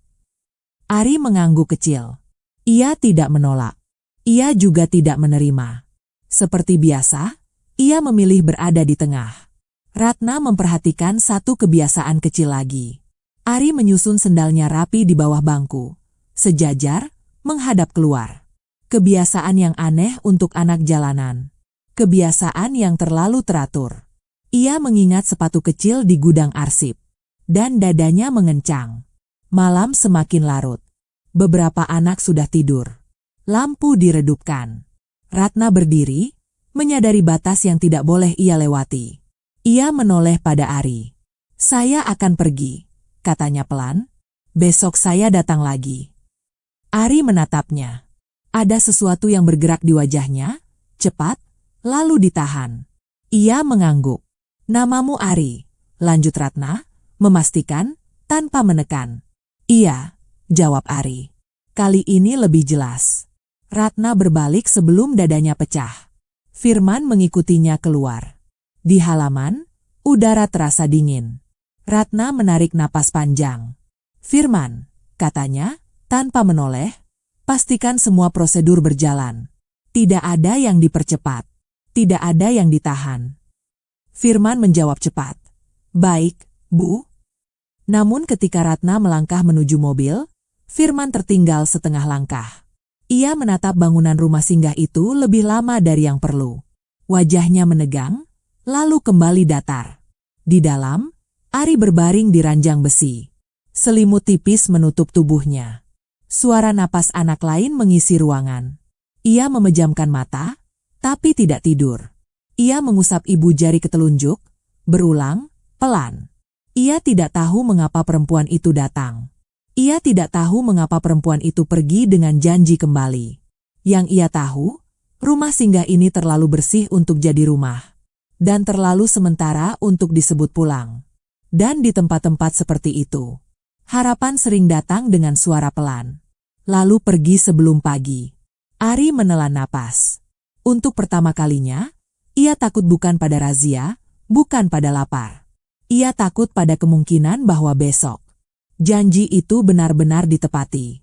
Ari mengangguk kecil. Ia tidak menolak. Ia juga tidak menerima. Seperti biasa, ia memilih berada di tengah. Ratna memperhatikan satu kebiasaan kecil lagi. Ari menyusun sendalnya rapi di bawah bangku, sejajar, menghadap keluar. Kebiasaan yang aneh untuk anak jalanan. Kebiasaan yang terlalu teratur. Ia mengingat sepatu kecil di gudang arsip. Dan dadanya mengencang. Malam semakin larut. Beberapa anak sudah tidur. Lampu diredupkan. Ratna berdiri, menyadari batas yang tidak boleh ia lewati. Ia menoleh pada Ari. "Saya akan pergi," katanya pelan. "Besok saya datang lagi." Ari menatapnya. Ada sesuatu yang bergerak di wajahnya, cepat, lalu ditahan. Ia mengangguk. "Namamu Ari," lanjut Ratna, memastikan, tanpa menekan. "Iya," jawab Ari. Kali ini lebih jelas. Ratna berbalik sebelum dadanya pecah. Firman mengikutinya keluar. Di halaman, udara terasa dingin. Ratna menarik napas panjang. "Firman," katanya, tanpa menoleh, "pastikan semua prosedur berjalan. Tidak ada yang dipercepat. Tidak ada yang ditahan." Firman menjawab cepat. "Baik, Bu." Namun ketika Ratna melangkah menuju mobil, Firman tertinggal setengah langkah. Ia menatap bangunan rumah singgah itu lebih lama dari yang perlu. Wajahnya menegang, lalu kembali datar. Di dalam, Ari berbaring di ranjang besi. Selimut tipis menutup tubuhnya. Suara napas anak lain mengisi ruangan. Ia memejamkan mata, tapi tidak tidur. Ia mengusap ibu jari ketelunjuk, berulang, pelan. Ia tidak tahu mengapa perempuan itu datang. Ia tidak tahu mengapa perempuan itu pergi dengan janji kembali. Yang ia tahu, rumah singgah ini terlalu bersih untuk jadi rumah. Dan terlalu sementara untuk disebut pulang. Dan di tempat-tempat seperti itu, harapan sering datang dengan suara pelan. Lalu pergi sebelum pagi. Ari menelan napas. Untuk pertama kalinya, ia takut bukan pada razia, bukan pada lapar. Ia takut pada kemungkinan bahwa besok janji itu benar-benar ditepati.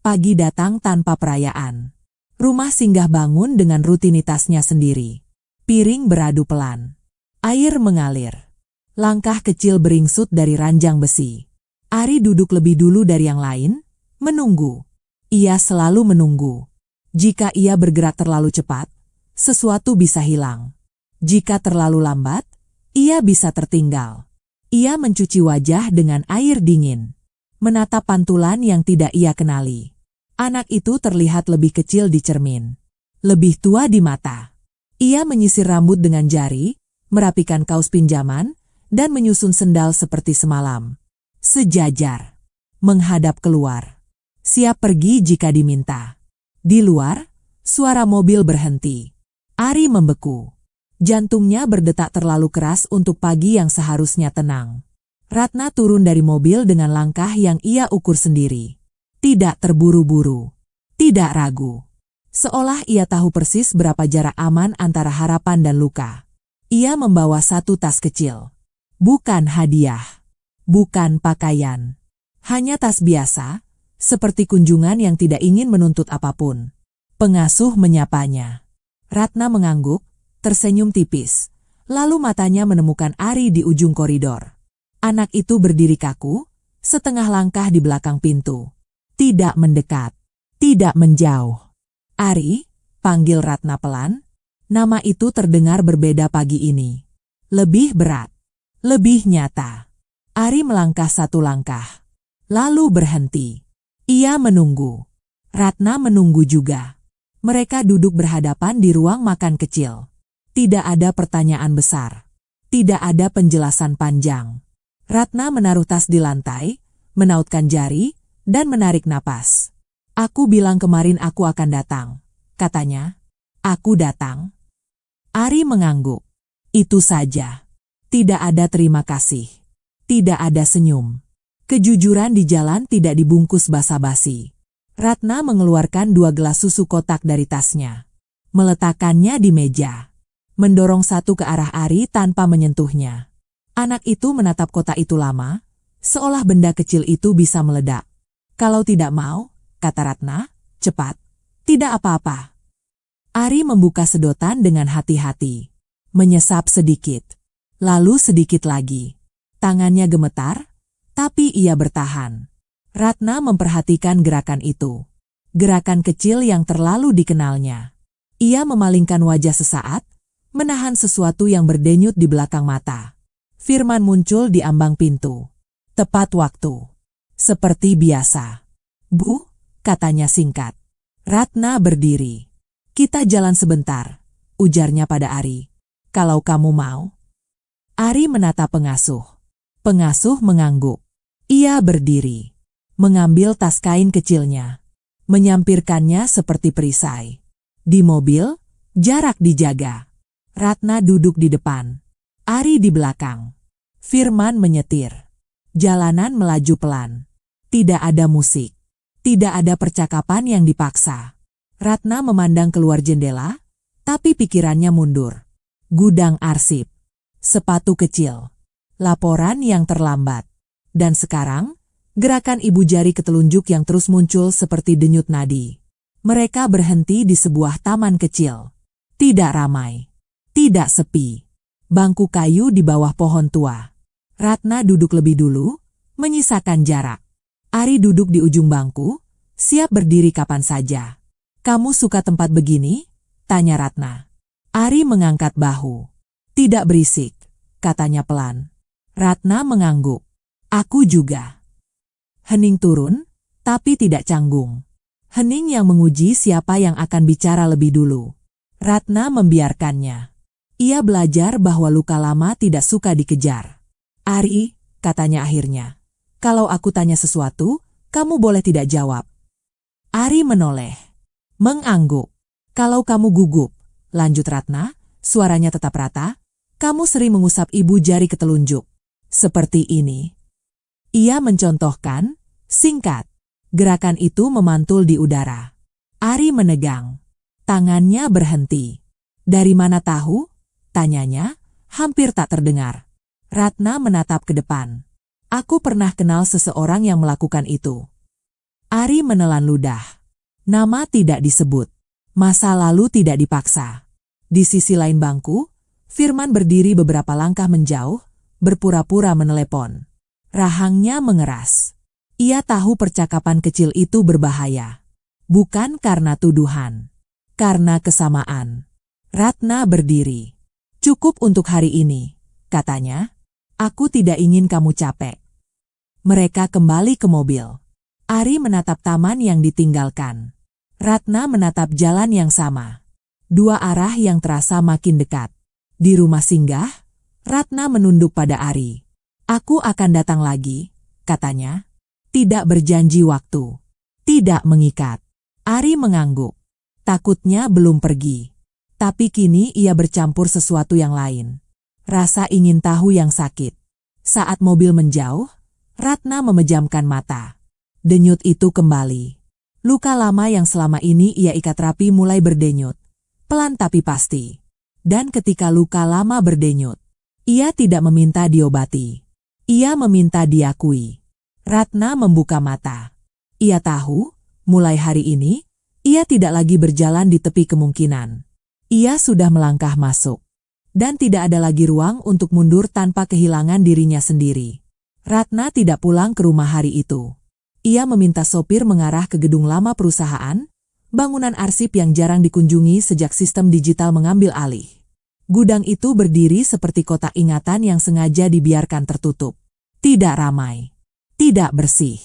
Pagi datang tanpa perayaan. Rumah singgah bangun dengan rutinitasnya sendiri. Piring beradu pelan. Air mengalir. Langkah kecil beringsut dari ranjang besi. Ari duduk lebih dulu dari yang lain, menunggu. Ia selalu menunggu. Jika ia bergerak terlalu cepat, sesuatu bisa hilang. Jika terlalu lambat, ia bisa tertinggal. Ia mencuci wajah dengan air dingin. Menatap pantulan yang tidak ia kenali. Anak itu terlihat lebih kecil di cermin. Lebih tua di mata. Ia menyisir rambut dengan jari, merapikan kaos pinjaman, dan menyusun sendal seperti semalam. Sejajar. Menghadap keluar. Siap pergi jika diminta. Di luar, suara mobil berhenti. Ari membeku. Jantungnya berdetak terlalu keras untuk pagi yang seharusnya tenang. Ratna turun dari mobil dengan langkah yang ia ukur sendiri. Tidak terburu-buru. Tidak ragu. Seolah ia tahu persis berapa jarak aman antara harapan dan luka. Ia membawa satu tas kecil. Bukan hadiah. Bukan pakaian. Hanya tas biasa, seperti kunjungan yang tidak ingin menuntut apapun. Pengasuh menyapanya. Ratna mengangguk, tersenyum tipis. Lalu matanya menemukan Ari di ujung koridor. Anak itu berdiri kaku, setengah langkah di belakang pintu. Tidak mendekat. Tidak menjauh. Ari, panggil Ratna pelan. Nama itu terdengar berbeda pagi ini. Lebih berat. Lebih nyata. Ari melangkah satu langkah. Lalu berhenti. Ia menunggu. Ratna menunggu juga. Mereka duduk berhadapan di ruang makan kecil. Tidak ada pertanyaan besar. Tidak ada penjelasan panjang. Ratna menaruh tas di lantai, menautkan jari, dan menarik napas. Aku bilang kemarin aku akan datang. Katanya. Aku datang. Ari mengangguk. Itu saja. Tidak ada terima kasih. Tidak ada senyum. Kejujuran di jalan tidak dibungkus basa-basi. Ratna mengeluarkan 2 gelas susu kotak dari tasnya. Meletakkannya di meja. Mendorong satu ke arah Ari tanpa menyentuhnya. Anak itu menatap kotak itu lama, seolah benda kecil itu bisa meledak. Kalau tidak mau, kata Ratna, cepat. Tidak apa-apa. Ari membuka sedotan dengan hati-hati. Menyesap sedikit. Lalu sedikit lagi. Tangannya gemetar, tapi ia bertahan. Ratna memperhatikan gerakan itu. Gerakan kecil yang terlalu dikenalnya. Ia memalingkan wajah sesaat, menahan sesuatu yang berdenyut di belakang mata. Firman muncul di ambang pintu. Tepat waktu. Seperti biasa. Bu, katanya singkat. Ratna berdiri. Kita jalan sebentar, ujarnya pada Ari. Kalau kamu mau. Ari menatap pengasuh. Pengasuh mengangguk. Ia berdiri. Mengambil tas kain kecilnya. Menyampirkannya seperti perisai. Di mobil, jarak dijaga. Ratna duduk di depan. Ari di belakang. Firman menyetir. Jalanan melaju pelan. Tidak ada musik. Tidak ada percakapan yang dipaksa. Ratna memandang keluar jendela, tapi pikirannya mundur. Gudang arsip. Sepatu kecil. Laporan yang terlambat. Dan sekarang, gerakan ibu jari ketelunjuk yang terus muncul seperti denyut nadi. Mereka berhenti di sebuah taman kecil. Tidak ramai. Tidak sepi. Bangku kayu di bawah pohon tua. Ratna duduk lebih dulu, menyisakan jarak. Ari duduk di ujung bangku, siap berdiri kapan saja. Kamu suka tempat begini? Tanya Ratna. Ari mengangkat bahu. Tidak berisik, katanya pelan. Ratna mengangguk. Aku juga. Hening turun, tapi tidak canggung. Hening yang menguji siapa yang akan bicara lebih dulu. Ratna membiarkannya. Ia belajar bahwa luka lama tidak suka dikejar. Ari, katanya akhirnya. Kalau aku tanya sesuatu, kamu boleh tidak jawab. Ari menoleh. Mengangguk. Kalau kamu gugup, lanjut Ratna, suaranya tetap rata, kamu sering mengusap ibu jari ketelunjuk. Seperti ini. Ia mencontohkan, singkat. Gerakan itu memantul di udara. Ari menegang. Tangannya berhenti. Dari mana tahu? Tanyanya, hampir tak terdengar. Ratna menatap ke depan. Aku pernah kenal seseorang yang melakukan itu. Ari menelan ludah. Nama tidak disebut. Masa lalu tidak dipaksa. Di sisi lain bangku, Firman berdiri beberapa langkah menjauh, berpura-pura menelepon. Rahangnya mengeras. Ia tahu percakapan kecil itu berbahaya. Bukan karena tuduhan. Karena kesamaan. Ratna berdiri. Cukup untuk hari ini, katanya. Aku tidak ingin kamu capek. Mereka kembali ke mobil. Ari menatap taman yang ditinggalkan. Ratna menatap jalan yang sama. Dua arah yang terasa makin dekat. Di rumah singgah, Ratna menunduk pada Ari. Aku akan datang lagi, katanya. Tidak berjanji waktu. Tidak mengikat. Ari mengangguk. Takutnya belum pergi. Tapi kini ia bercampur sesuatu yang lain. Rasa ingin tahu yang sakit. Saat mobil menjauh, Ratna memejamkan mata. Denyut itu kembali. Luka lama yang selama ini ia ikat rapi mulai berdenyut. Pelan tapi pasti. Dan ketika luka lama berdenyut, ia tidak meminta diobati. Ia meminta diakui. Ratna membuka mata. Ia tahu, mulai hari ini, ia tidak lagi berjalan di tepi kemungkinan. Ia sudah melangkah masuk. Dan tidak ada lagi ruang untuk mundur tanpa kehilangan dirinya sendiri. Ratna tidak pulang ke rumah hari itu. Ia meminta sopir mengarah ke gedung lama perusahaan, bangunan arsip yang jarang dikunjungi sejak sistem digital mengambil alih. Gudang itu berdiri seperti kotak ingatan yang sengaja dibiarkan tertutup. Tidak ramai. Tidak bersih.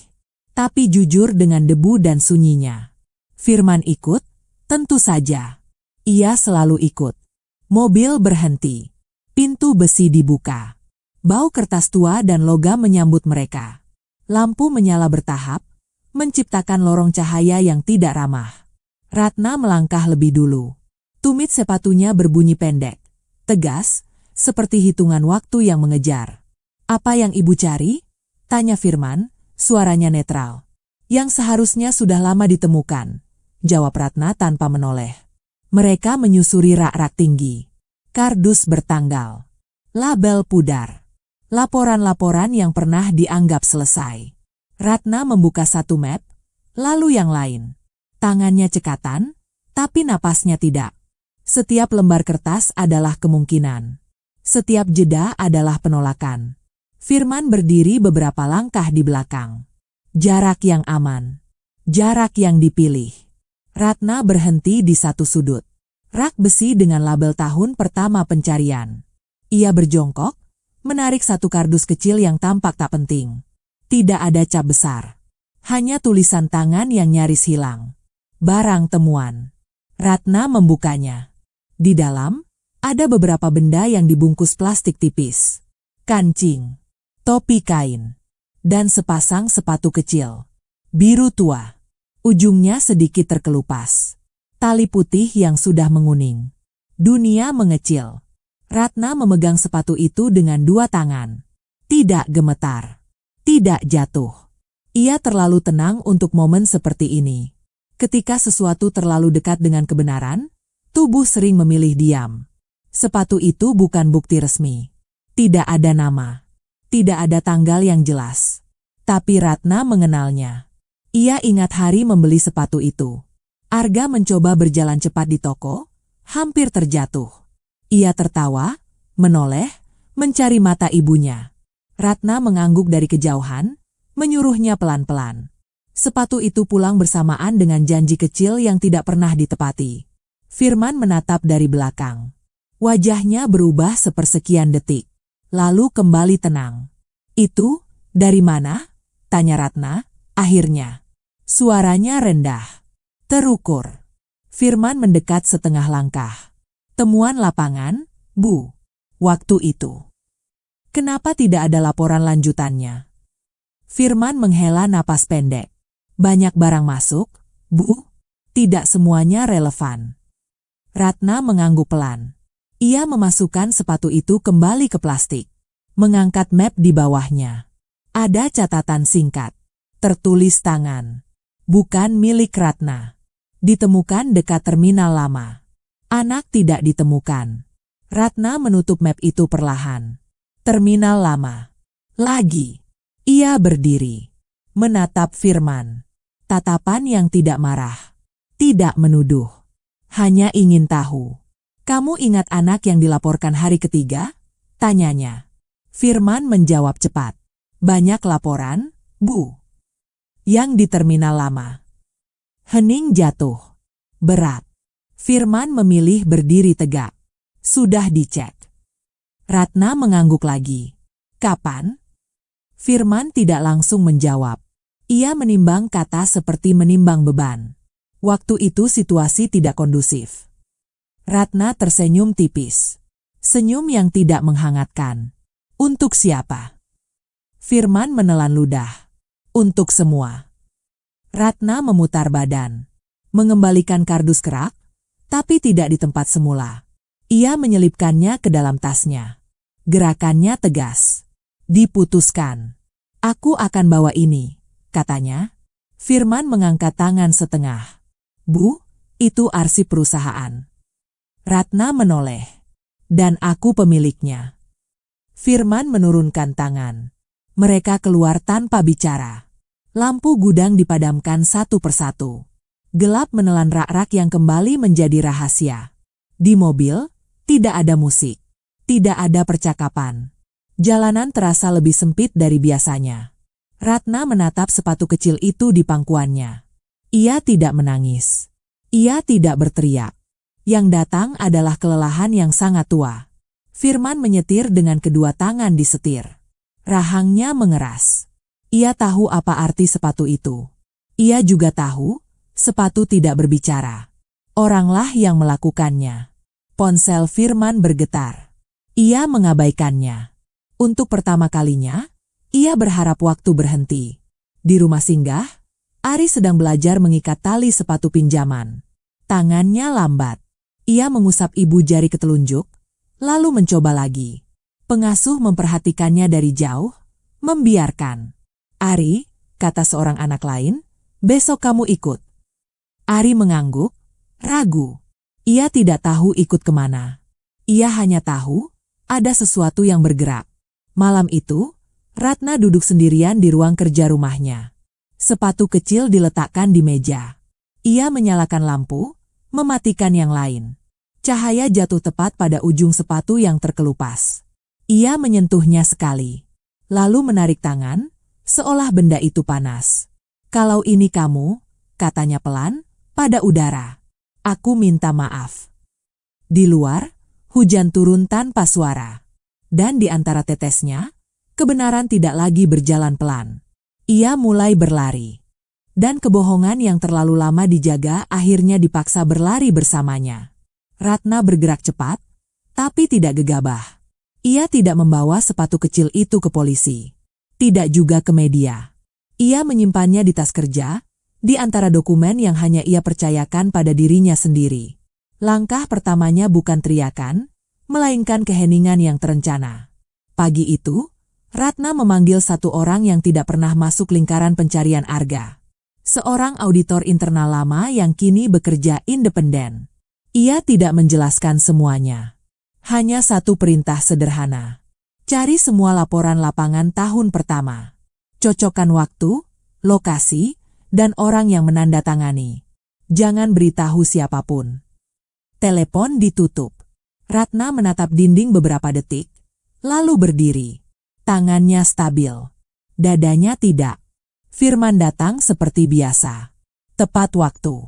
Tapi jujur dengan debu dan sunyinya. Firman ikut? Tentu saja. Ia selalu ikut. Mobil berhenti. Pintu besi dibuka. Bau kertas tua dan logam menyambut mereka. Lampu menyala bertahap, menciptakan lorong cahaya yang tidak ramah. Ratna melangkah lebih dulu. Tumit sepatunya berbunyi pendek, tegas, seperti hitungan waktu yang mengejar. Apa yang ibu cari? Tanya Firman, suaranya netral. Yang seharusnya sudah lama ditemukan, jawab Ratna tanpa menoleh. Mereka menyusuri rak-rak tinggi. Kardus bertanggal. Label pudar. Laporan-laporan yang pernah dianggap selesai. Ratna membuka satu map, lalu yang lain. Tangannya cekatan, tapi napasnya tidak. Setiap lembar kertas adalah kemungkinan. Setiap jeda adalah penolakan. Firman berdiri beberapa langkah di belakang. Jarak yang aman. Jarak yang dipilih. Ratna berhenti di satu sudut. Rak besi dengan label tahun pertama pencarian. Ia berjongkok, menarik satu kardus kecil yang tampak tak penting. Tidak ada cap besar. Hanya tulisan tangan yang nyaris hilang. Barang temuan. Ratna membukanya. Di dalam, ada beberapa benda yang dibungkus plastik tipis. Kancing, topi kain, dan sepasang sepatu kecil. Biru tua. Ujungnya sedikit terkelupas. Tali putih yang sudah menguning. Dunia mengecil. Ratna memegang sepatu itu dengan dua tangan. Tidak gemetar. Tidak jatuh. Ia terlalu tenang untuk momen seperti ini. Ketika sesuatu terlalu dekat dengan kebenaran, tubuh sering memilih diam. Sepatu itu bukan bukti resmi. Tidak ada nama. Tidak ada tanggal yang jelas. Tapi Ratna mengenalnya. Ia ingat hari membeli sepatu itu. Arga mencoba berjalan cepat di toko, hampir terjatuh. Ia tertawa, menoleh, mencari mata ibunya. Ratna mengangguk dari kejauhan, menyuruhnya pelan-pelan. Sepatu itu pulang bersamaan dengan janji kecil yang tidak pernah ditepati. Firman menatap dari belakang. Wajahnya berubah sepersekian detik, lalu kembali tenang. Itu, dari mana? Tanya Ratna, akhirnya. Suaranya rendah, terukur. Firman mendekat setengah langkah. Temuan lapangan, Bu. Waktu itu. Kenapa tidak ada laporan lanjutannya? Firman menghela napas pendek. Banyak barang masuk, Bu. Tidak semuanya relevan. Ratna mengangguk pelan. Ia memasukkan sepatu itu kembali ke plastik. Mengangkat map di bawahnya. Ada catatan singkat. Tertulis tangan. Bukan milik Ratna. Ditemukan dekat terminal lama. Anak tidak ditemukan. Ratna menutup map itu perlahan. Terminal lama. Lagi. Ia berdiri. Menatap Firman. Tatapan yang tidak marah, tidak menuduh, hanya ingin tahu. Kamu ingat anak yang dilaporkan hari ketiga? Tanyanya. Firman menjawab cepat. Banyak laporan, Bu. Yang di terminal lama. Hening jatuh. Berat. Firman memilih berdiri tegak. Sudah dicek. Ratna mengangguk lagi. Kapan? Firman tidak langsung menjawab. Ia menimbang kata seperti menimbang beban. Waktu itu situasi tidak kondusif. Ratna tersenyum tipis. Senyum yang tidak menghangatkan. Untuk siapa? Firman menelan ludah. Untuk semua. Ratna memutar badan. Mengembalikan kardus kerak, tapi tidak di tempat semula. Ia menyelipkannya ke dalam tasnya. Gerakannya tegas. Diputuskan. Aku akan bawa ini, katanya. Firman mengangkat tangan setengah. Bu, itu arsip perusahaan. Ratna menoleh. Dan aku pemiliknya. Firman menurunkan tangan. Mereka keluar tanpa bicara. Lampu gudang dipadamkan satu persatu. Gelap menelan rak-rak yang kembali menjadi rahasia. Di mobil, tidak ada musik. Tidak ada percakapan. Jalanan terasa lebih sempit dari biasanya. Ratna menatap sepatu kecil itu di pangkuannya. Ia tidak menangis. Ia tidak berteriak. Yang datang adalah kelelahan yang sangat tua. Firman menyetir dengan kedua tangan di setir. Rahangnya mengeras. Ia tahu apa arti sepatu itu. Ia juga tahu, sepatu tidak berbicara. Oranglah yang melakukannya. Ponsel Firman bergetar. Ia mengabaikannya. Untuk pertama kalinya, ia berharap waktu berhenti. Di rumah singgah, Ari sedang belajar mengikat tali sepatu pinjaman. Tangannya lambat. Ia mengusap ibu jari ketelunjuk, lalu mencoba lagi. Pengasuh memperhatikannya dari jauh, membiarkan. Ari, kata seorang anak lain, besok kamu ikut. Ari mengangguk, ragu. Ia tidak tahu ikut kemana. Ia hanya tahu, ada sesuatu yang bergerak. Malam itu, Ratna duduk sendirian di ruang kerja rumahnya. Sepatu kecil diletakkan di meja. Ia menyalakan lampu, mematikan yang lain. Cahaya jatuh tepat pada ujung sepatu yang terkelupas. Ia menyentuhnya sekali. Lalu menarik tangan, seolah benda itu panas. Kalau ini kamu, katanya pelan, pada udara. Aku minta maaf. Di luar, hujan turun tanpa suara. Dan di antara tetesnya, kebenaran tidak lagi berjalan pelan. Ia mulai berlari. Dan kebohongan yang terlalu lama dijaga akhirnya dipaksa berlari bersamanya. Ratna bergerak cepat, tapi tidak gegabah. Ia tidak membawa sepatu kecil itu ke polisi. Tidak juga ke media. Ia menyimpannya di tas kerja, di antara dokumen yang hanya ia percayakan pada dirinya sendiri. Langkah pertamanya bukan teriakan, melainkan keheningan yang terencana. Pagi itu, Ratna memanggil satu orang yang tidak pernah masuk lingkaran pencarian Arga. Seorang auditor internal lama yang kini bekerja independen. Ia tidak menjelaskan semuanya. Hanya satu perintah sederhana. Cari semua laporan lapangan tahun pertama. Cocokkan waktu, lokasi, dan orang yang menandatangani. Jangan beritahu siapapun. Telepon ditutup. Ratna menatap dinding beberapa detik, lalu berdiri. Tangannya stabil. Dadanya tidak. Firman datang seperti biasa. Tepat waktu.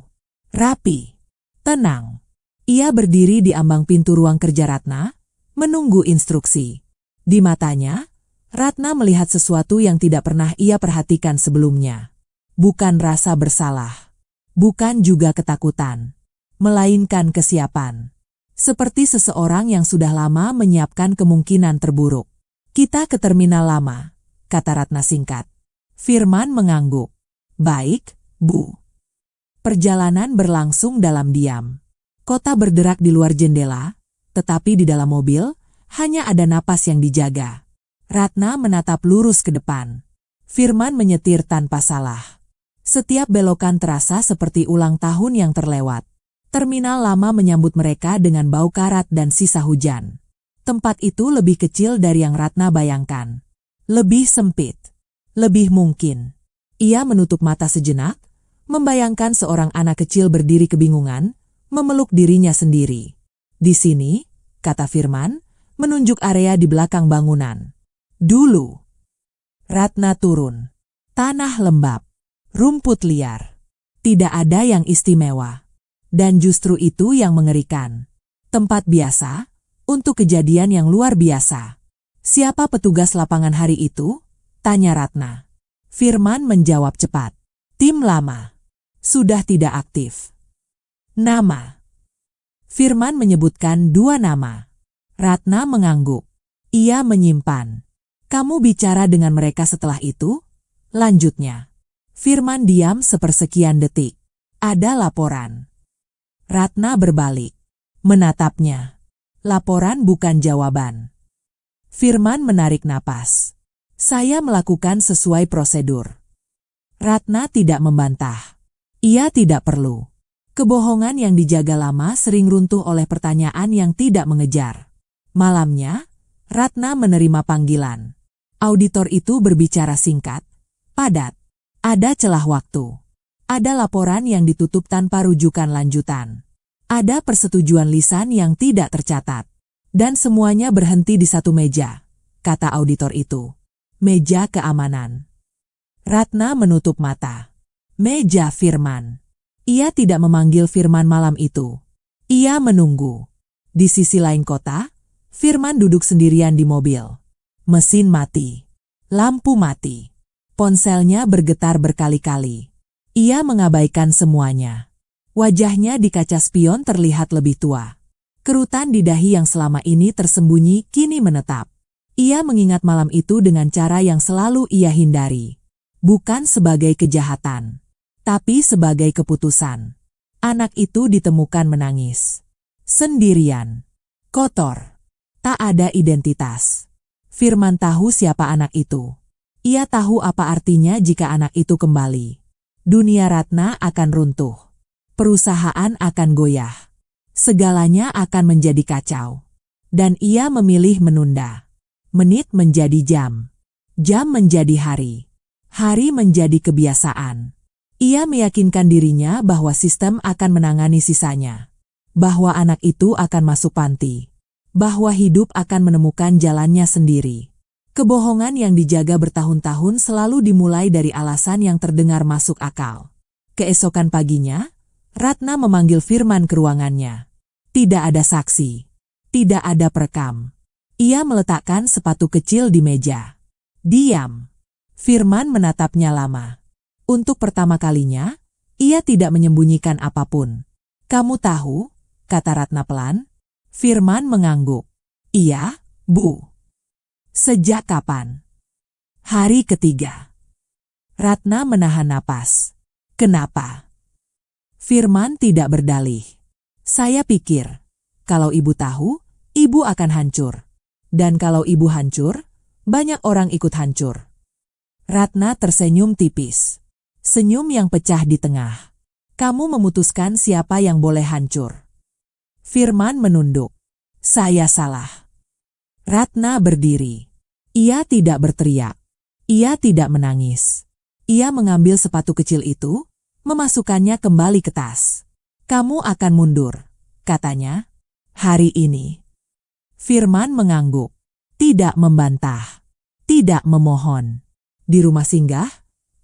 Rapi. Tenang. Ia berdiri di ambang pintu ruang kerja Ratna, menunggu instruksi. Di matanya, Ratna melihat sesuatu yang tidak pernah ia perhatikan sebelumnya. Bukan rasa bersalah. Bukan juga ketakutan. Melainkan kesiapan. Seperti seseorang yang sudah lama menyiapkan kemungkinan terburuk. Kita ke terminal lama, kata Ratna singkat. Firman mengangguk. Baik, Bu. Perjalanan berlangsung dalam diam. Kota berderak di luar jendela, tetapi di dalam mobil, hanya ada napas yang dijaga. Ratna menatap lurus ke depan. Firman menyetir tanpa salah. Setiap belokan terasa seperti ulang tahun yang terlewat. Terminal lama menyambut mereka dengan bau karat dan sisa hujan. Tempat itu lebih kecil dari yang Ratna bayangkan. Lebih sempit. Lebih mungkin. Ia menutup mata sejenak, membayangkan seorang anak kecil berdiri kebingungan, memeluk dirinya sendiri. Di sini, kata Firman, menunjuk area di belakang bangunan. Dulu. Ratna turun. Tanah lembab. Rumput liar. Tidak ada yang istimewa. Dan justru itu yang mengerikan. Tempat biasa, untuk kejadian yang luar biasa. Siapa petugas lapangan hari itu? Tanya Ratna. Firman menjawab cepat. Tim lama. Sudah tidak aktif. Nama. Firman menyebutkan 2 nama. Ratna mengangguk. Ia menyimpan. Kamu bicara dengan mereka setelah itu? Lanjutnya. Firman diam sepersekian detik. Ada laporan. Ratna berbalik. Menatapnya. Laporan bukan jawaban. Firman menarik napas. Saya melakukan sesuai prosedur. Ratna tidak membantah. Ia tidak perlu. Kebohongan yang dijaga lama sering runtuh oleh pertanyaan yang tidak mengejar. Malamnya, Ratna menerima panggilan. Auditor itu berbicara singkat, padat. Ada celah waktu. Ada laporan yang ditutup tanpa rujukan lanjutan. Ada persetujuan lisan yang tidak tercatat. Dan semuanya berhenti di satu meja, kata auditor itu. Meja keamanan. Ratna menutup mata. Meja Firman. Ia tidak memanggil Firman malam itu. Ia menunggu. Di sisi lain kota, Firman duduk sendirian di mobil. Mesin mati. Lampu mati. Ponselnya bergetar berkali-kali. Ia mengabaikan semuanya. Wajahnya di kaca spion terlihat lebih tua. Kerutan di dahi yang selama ini tersembunyi kini menetap. Ia mengingat malam itu dengan cara yang selalu ia hindari. Bukan sebagai kejahatan, tapi sebagai keputusan. Anak itu ditemukan menangis. Sendirian. Kotor. Tak ada identitas. Firman tahu siapa anak itu. Ia tahu apa artinya jika anak itu kembali. Dunia Ratna akan runtuh. Perusahaan akan goyah. Segalanya akan menjadi kacau. Dan ia memilih menunda. Menit menjadi jam. Jam menjadi hari. Hari menjadi kebiasaan. Ia meyakinkan dirinya bahwa sistem akan menangani sisanya. Bahwa anak itu akan masuk panti. Bahwa hidup akan menemukan jalannya sendiri. Kebohongan yang dijaga bertahun-tahun selalu dimulai dari alasan yang terdengar masuk akal. Keesokan paginya, Ratna memanggil Firman ke ruangannya. Tidak ada saksi. Tidak ada perekam. Ia meletakkan sepatu kecil di meja. Diam. Firman menatapnya lama. Untuk pertama kalinya, ia tidak menyembunyikan apapun. Kamu tahu, kata Ratna pelan. Firman mengangguk. Iya, Bu. Sejak kapan? Hari ketiga. Ratna menahan napas. Kenapa? Firman tidak berdalih. Saya pikir, kalau ibu tahu, ibu akan hancur. Dan kalau ibu hancur, banyak orang ikut hancur. Ratna tersenyum tipis. Senyum yang pecah di tengah. Kamu memutuskan siapa yang boleh hancur. Firman menunduk. Saya salah. Ratna berdiri. Ia tidak berteriak. Ia tidak menangis. Ia mengambil sepatu kecil itu, memasukkannya kembali ke tas. Kamu akan mundur, katanya. Hari ini. Firman mengangguk. Tidak membantah. Tidak memohon. Di rumah singgah,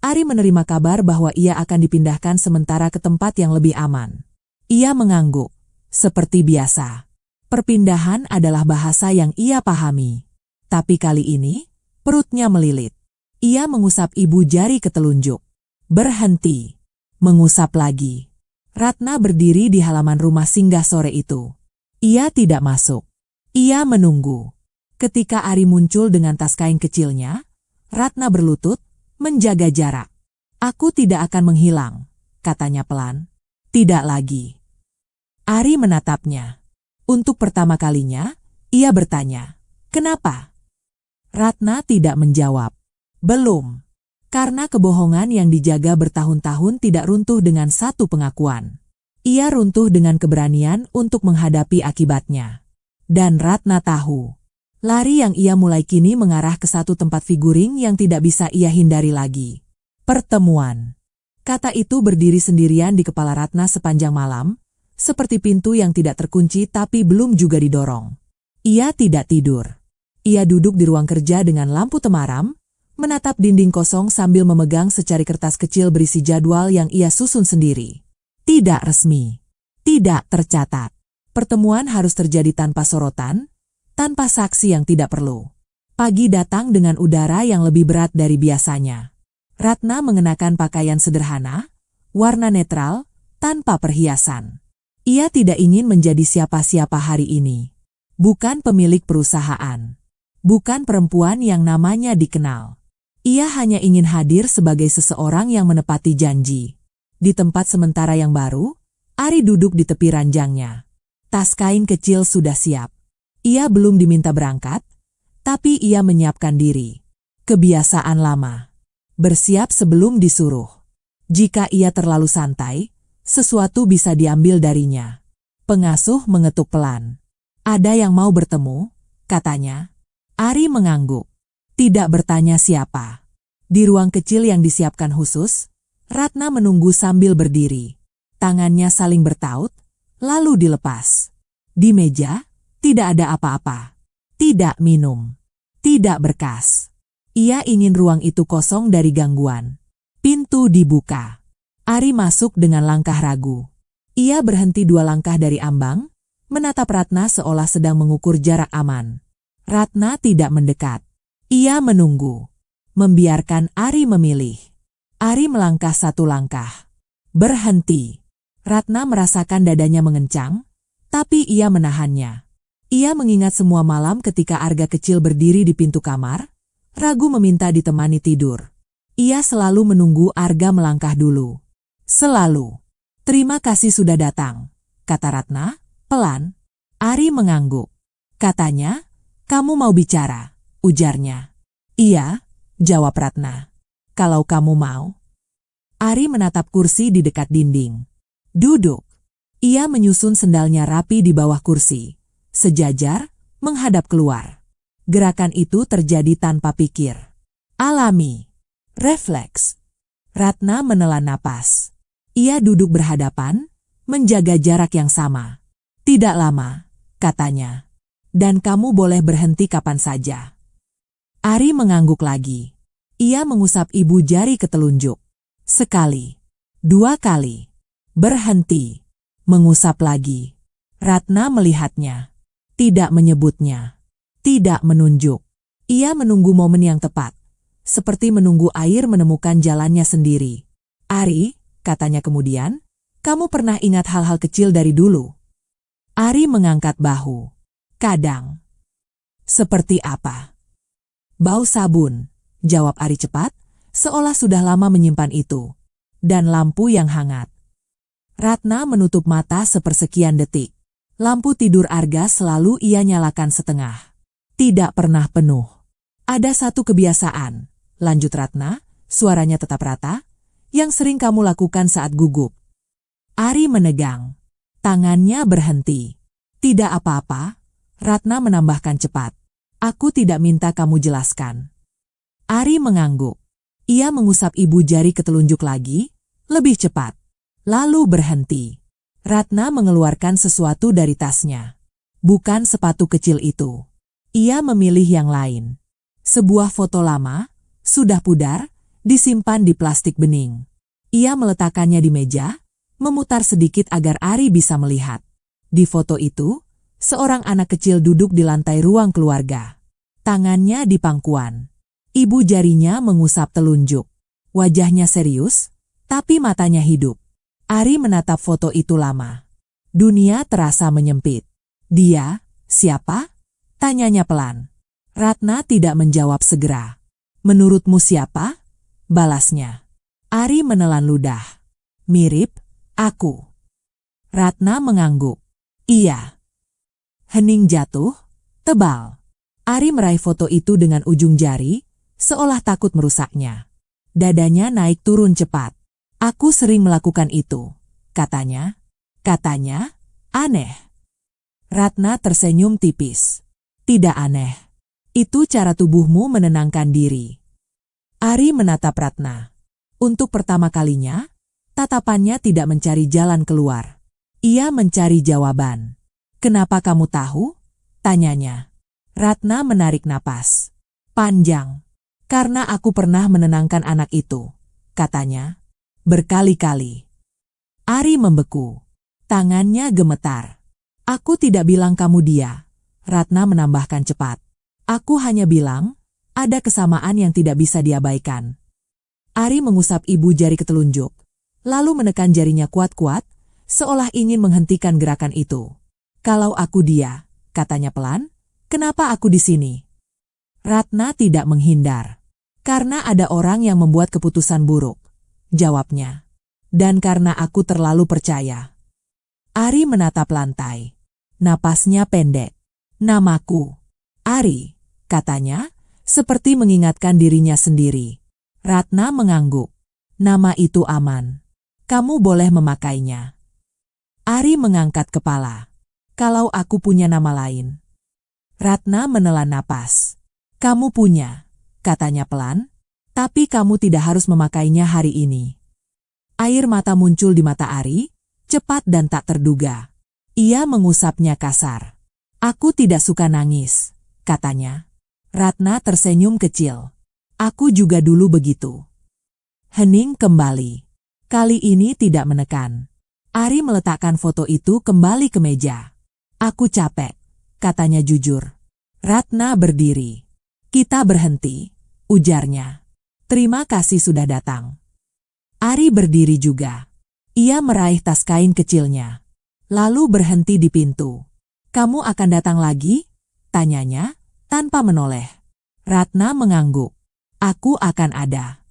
Ari menerima kabar bahwa ia akan dipindahkan sementara ke tempat yang lebih aman. Ia mengangguk. Seperti biasa. Perpindahan adalah bahasa yang ia pahami. Tapi kali ini, perutnya melilit. Ia mengusap ibu jari ketelunjuk. Berhenti. Mengusap lagi. Ratna berdiri di halaman rumah singgah sore itu. Ia tidak masuk. Ia menunggu. Ketika Ari muncul dengan tas kain kecilnya, Ratna berlutut, menjaga jarak. Aku tidak akan menghilang, katanya pelan. Tidak lagi. Ari menatapnya. Untuk pertama kalinya, ia bertanya, kenapa? Ratna tidak menjawab. Belum. Karena kebohongan yang dijaga bertahun-tahun tidak runtuh dengan satu pengakuan. Ia runtuh dengan keberanian untuk menghadapi akibatnya. Dan Ratna tahu. Lari yang ia mulai kini mengarah ke satu tempat figuring yang tidak bisa ia hindari lagi. Pertemuan. Kata itu berdiri sendirian di kepala Ratna sepanjang malam, seperti pintu yang tidak terkunci tapi belum juga didorong. Ia tidak tidur. Ia duduk di ruang kerja dengan lampu temaram, menatap dinding kosong sambil memegang secari kertas kecil berisi jadwal yang ia susun sendiri. Tidak resmi. Tidak tercatat. Pertemuan harus terjadi tanpa sorotan, tanpa saksi yang tidak perlu. Pagi datang dengan udara yang lebih berat dari biasanya. Ratna mengenakan pakaian sederhana, warna netral, tanpa perhiasan. Ia tidak ingin menjadi siapa-siapa hari ini. Bukan pemilik perusahaan. Bukan perempuan yang namanya dikenal. Ia hanya ingin hadir sebagai seseorang yang menepati janji. Di tempat sementara yang baru, Ari duduk di tepi ranjangnya. Tas kain kecil sudah siap. Ia belum diminta berangkat, tapi ia menyiapkan diri. Kebiasaan lama. Bersiap sebelum disuruh. Jika ia terlalu santai, sesuatu bisa diambil darinya. Pengasuh mengetuk pelan. Ada yang mau bertemu, katanya. Ari mengangguk. Tidak bertanya siapa. Di ruang kecil yang disiapkan khusus, Ratna menunggu sambil berdiri. Tangannya saling bertaut, lalu dilepas. Di meja, tidak ada apa-apa. Tidak minum. Tidak berkas. Ia ingin ruang itu kosong dari gangguan. Pintu dibuka. Ari masuk dengan langkah ragu. Ia berhenti 2 langkah dari ambang, menatap Ratna seolah sedang mengukur jarak aman. Ratna tidak mendekat. Ia menunggu. Membiarkan Ari memilih. Ari melangkah 1 langkah. Berhenti. Ratna merasakan dadanya mengencang, tapi ia menahannya. Ia mengingat semua malam ketika Arga kecil berdiri di pintu kamar, ragu meminta ditemani tidur. Ia selalu menunggu Arga melangkah dulu. Selalu. Terima kasih sudah datang, kata Ratna, pelan. Ari mengangguk. Katanya, kamu mau bicara, ujarnya. Iya, jawab Ratna. Kalau kamu mau. Ari menatap kursi di dekat dinding. Duduk. Ia menyusun sendalnya rapi di bawah kursi. Sejajar, menghadap keluar. Gerakan itu terjadi tanpa pikir. Alami. Refleks. Ratna menelan napas. Ia duduk berhadapan, menjaga jarak yang sama. Tidak lama, katanya. Dan kamu boleh berhenti kapan saja. Ari mengangguk lagi. Ia mengusap ibu jari ke telunjuk. Sekali. 2 kali. Berhenti. Mengusap lagi. Ratna melihatnya. Tidak menyebutnya. Tidak menunjuk. Ia menunggu momen yang tepat. Seperti menunggu air menemukan jalannya sendiri. Ari, katanya kemudian, kamu pernah ingat hal-hal kecil dari dulu? Ari mengangkat bahu. Kadang. Seperti apa? Bau sabun, jawab Ari cepat, seolah sudah lama menyimpan itu. Dan lampu yang hangat. Ratna menutup mata sepersekian detik. Lampu tidur Arga selalu ia nyalakan setengah. Tidak pernah penuh. Ada satu kebiasaan, lanjut Ratna, suaranya tetap rata, yang sering kamu lakukan saat gugup. Ari menegang. Tangannya berhenti. Tidak apa-apa, Ratna menambahkan cepat. Aku tidak minta kamu jelaskan. Ari mengangguk. Ia mengusap ibu jari ke telunjuk lagi, lebih cepat. Lalu berhenti. Ratna mengeluarkan sesuatu dari tasnya. Bukan sepatu kecil itu. Ia memilih yang lain. Sebuah foto lama, sudah pudar, disimpan di plastik bening. Ia meletakkannya di meja, memutar sedikit agar Ari bisa melihat. Di foto itu, seorang anak kecil duduk di lantai ruang keluarga. Tangannya di pangkuan. Ibu jarinya mengusap telunjuk. Wajahnya serius, tapi matanya hidup. Ari menatap foto itu lama. Dunia terasa menyempit. Dia, siapa? Tanyanya pelan. Ratna tidak menjawab segera. Menurutmu siapa? Balasnya. Ari menelan ludah. Mirip, aku. Ratna mengangguk. Iya. Hening jatuh, tebal. Ari meraih foto itu dengan ujung jari, seolah takut merusaknya. Dadanya naik turun cepat. Aku sering melakukan itu, katanya. Katanya, aneh. Ratna tersenyum tipis. Tidak aneh. Itu cara tubuhmu menenangkan diri. Ari menatap Ratna. Untuk pertama kalinya, Tatapannya tidak mencari jalan keluar. Ia mencari jawaban. "Kenapa kamu tahu?" tanyanya. Ratna menarik napas panjang. "Karena aku pernah menenangkan anak itu," katanya. "Berkali-kali." Ari membeku. Tangannya gemetar. "Aku tidak bilang kamu dia," Ratna menambahkan cepat. "Aku hanya bilang, ada kesamaan yang tidak bisa diabaikan." Ari mengusap ibu jari ketelunjuk, lalu menekan jarinya kuat-kuat, seolah ingin menghentikan gerakan itu. "Kalau aku dia," katanya pelan, "kenapa aku di sini?" Ratna tidak menghindar. "Karena ada orang yang membuat keputusan buruk," jawabnya. "Dan karena aku terlalu percaya." Ari menatap lantai. Napasnya pendek. "Namaku Ari," katanya, seperti mengingatkan dirinya sendiri. Ratna mengangguk. "Nama itu aman. Kamu boleh memakainya." Ari mengangkat kepala. "Kalau aku punya nama lain?" Ratna menelan napas. "Kamu punya," katanya pelan, "tapi kamu tidak harus memakainya hari ini." Air mata muncul di mata Ari, cepat dan tak terduga. Ia mengusapnya kasar. "Aku tidak suka nangis," katanya. Ratna tersenyum kecil. "Aku juga dulu begitu." Hening kembali. Kali ini tidak menekan. Ari meletakkan foto itu kembali ke meja. "Aku capek," katanya jujur. Ratna berdiri. "Kita berhenti," ujarnya. "Terima kasih sudah datang." Ari berdiri juga. Ia meraih tas kain kecilnya. Lalu berhenti di pintu. "Kamu akan datang lagi?" tanyanya, tanpa menoleh. Ratna mengangguk. "Aku akan ada."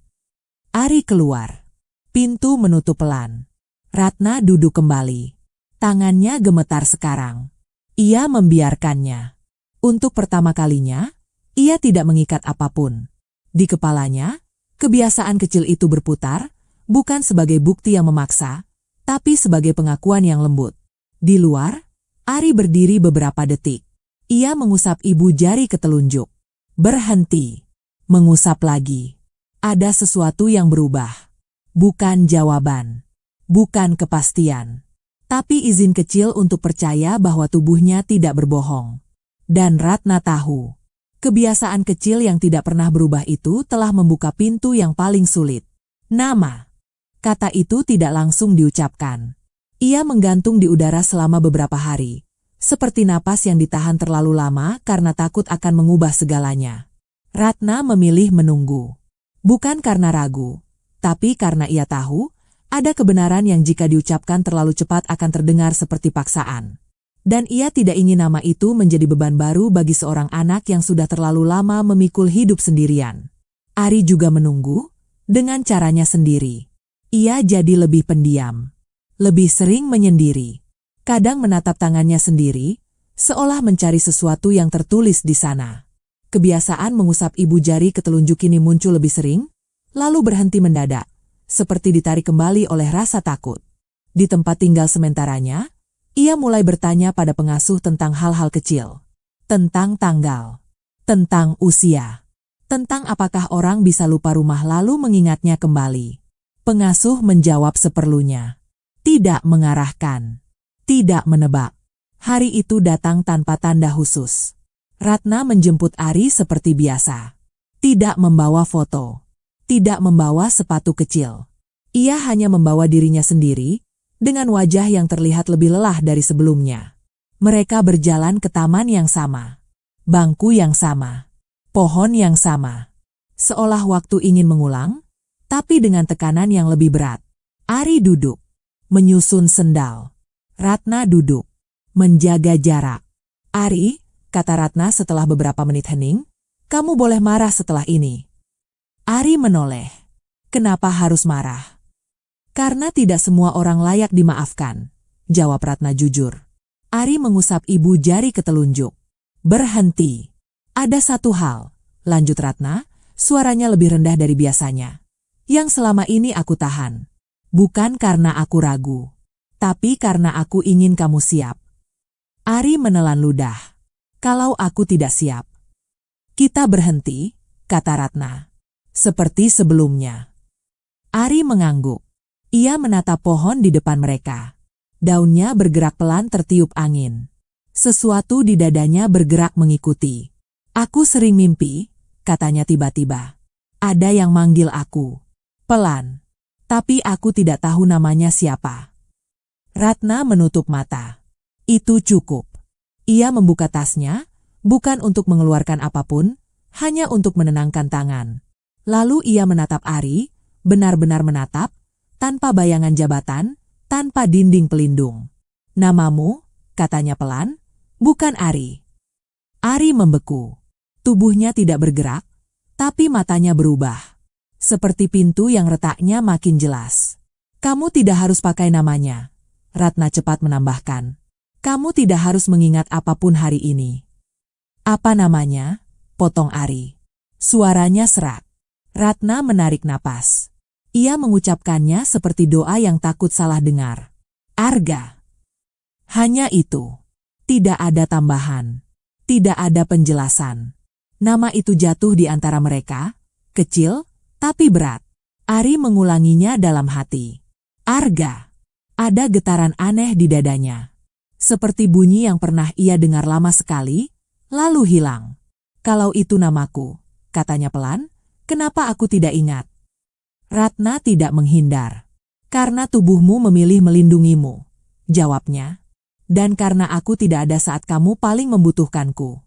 Ari keluar. Pintu menutup pelan. Ratna duduk kembali. Tangannya gemetar sekarang. Ia membiarkannya. Untuk pertama kalinya, ia tidak mengikat apapun. Di kepalanya, kebiasaan kecil itu berputar, bukan sebagai bukti yang memaksa, tapi sebagai pengakuan yang lembut. Di luar, Ari berdiri beberapa detik. Ia mengusap ibu jari ketelunjuk. Berhenti. Mengusap lagi. Ada sesuatu yang berubah. Bukan jawaban. Bukan kepastian. Tapi izin kecil untuk percaya bahwa tubuhnya tidak berbohong. Dan Ratna tahu. Kebiasaan kecil yang tidak pernah berubah itu telah membuka pintu yang paling sulit. Nama. Kata itu tidak langsung diucapkan. Ia menggantung di udara selama beberapa hari. Seperti napas yang ditahan terlalu lama karena takut akan mengubah segalanya. Ratna memilih menunggu. Bukan karena ragu, tapi karena ia tahu, ada kebenaran yang jika diucapkan terlalu cepat akan terdengar seperti paksaan. Dan ia tidak ingin nama itu menjadi beban baru bagi seorang anak yang sudah terlalu lama memikul hidup sendirian. Ari juga menunggu, dengan caranya sendiri. Ia jadi lebih pendiam. Lebih sering menyendiri. Kadang menatap tangannya sendiri, seolah mencari sesuatu yang tertulis di sana. Kebiasaan mengusap ibu jari ketelunjuk ini muncul lebih sering, lalu berhenti mendadak, seperti ditarik kembali oleh rasa takut. Di tempat tinggal sementaranya, ia mulai bertanya pada pengasuh tentang hal-hal kecil. Tentang tanggal. Tentang usia. Tentang apakah orang bisa lupa rumah lalu mengingatnya kembali. Pengasuh menjawab seperlunya. Tidak mengarahkan. Tidak menebak. Hari itu datang tanpa tanda khusus. Ratna menjemput Ari seperti biasa. Tidak membawa foto. Tidak membawa sepatu kecil. Ia hanya membawa dirinya sendiri, dengan wajah yang terlihat lebih lelah dari sebelumnya. Mereka berjalan ke taman yang sama. Bangku yang sama. Pohon yang sama. Seolah waktu ingin mengulang, tapi dengan tekanan yang lebih berat. Ari duduk. Menyusun sendal. Ratna duduk. Menjaga jarak. "Ari," kata Ratna setelah beberapa menit hening, "kamu boleh marah setelah ini." Ari menoleh. "Kenapa harus marah?" "Karena tidak semua orang layak dimaafkan," jawab Ratna jujur. Ari mengusap ibu jari ketelunjuk. "Berhenti. Ada satu hal," lanjut Ratna, suaranya lebih rendah dari biasanya, "yang selama ini aku tahan. Bukan karena aku ragu, tapi karena aku ingin kamu siap." Ari menelan ludah. "Kalau aku tidak siap?" "Kita berhenti," kata Ratna. "Seperti sebelumnya." Ari mengangguk. Ia menatap pohon di depan mereka. Daunnya bergerak pelan tertiup angin. Sesuatu di dadanya bergerak mengikuti. Aku sering mimpi, katanya tiba-tiba. Ada yang manggil aku. Pelan. Tapi aku tidak tahu namanya siapa. Ratna menutup mata. Itu cukup. Ia membuka tasnya, bukan untuk mengeluarkan apapun, hanya untuk menenangkan tangan. Lalu ia menatap Ari, benar-benar menatap, tanpa bayangan jabatan, tanpa dinding pelindung. Namamu, katanya pelan, bukan Ari. Ari membeku. Tubuhnya tidak bergerak, tapi matanya berubah. Seperti pintu yang retaknya makin jelas. Kamu tidak harus pakai namanya. Ratna cepat menambahkan. Kamu tidak harus mengingat apapun hari ini. Apa namanya? Potong Ari. Suaranya serak. Ratna menarik napas. Ia mengucapkannya seperti doa yang takut salah dengar. Arga. Hanya itu. Tidak ada tambahan. Tidak ada penjelasan. Nama itu jatuh di antara mereka, kecil, tapi berat. Ari mengulanginya dalam hati. Arga. Ada getaran aneh di dadanya. Seperti bunyi yang pernah ia dengar lama sekali, lalu hilang. Kalau itu namaku, katanya pelan, kenapa aku tidak ingat? Ratna tidak menghindar. Karena tubuhmu memilih melindungimu, jawabnya. Dan karena aku tidak ada saat kamu paling membutuhkanku.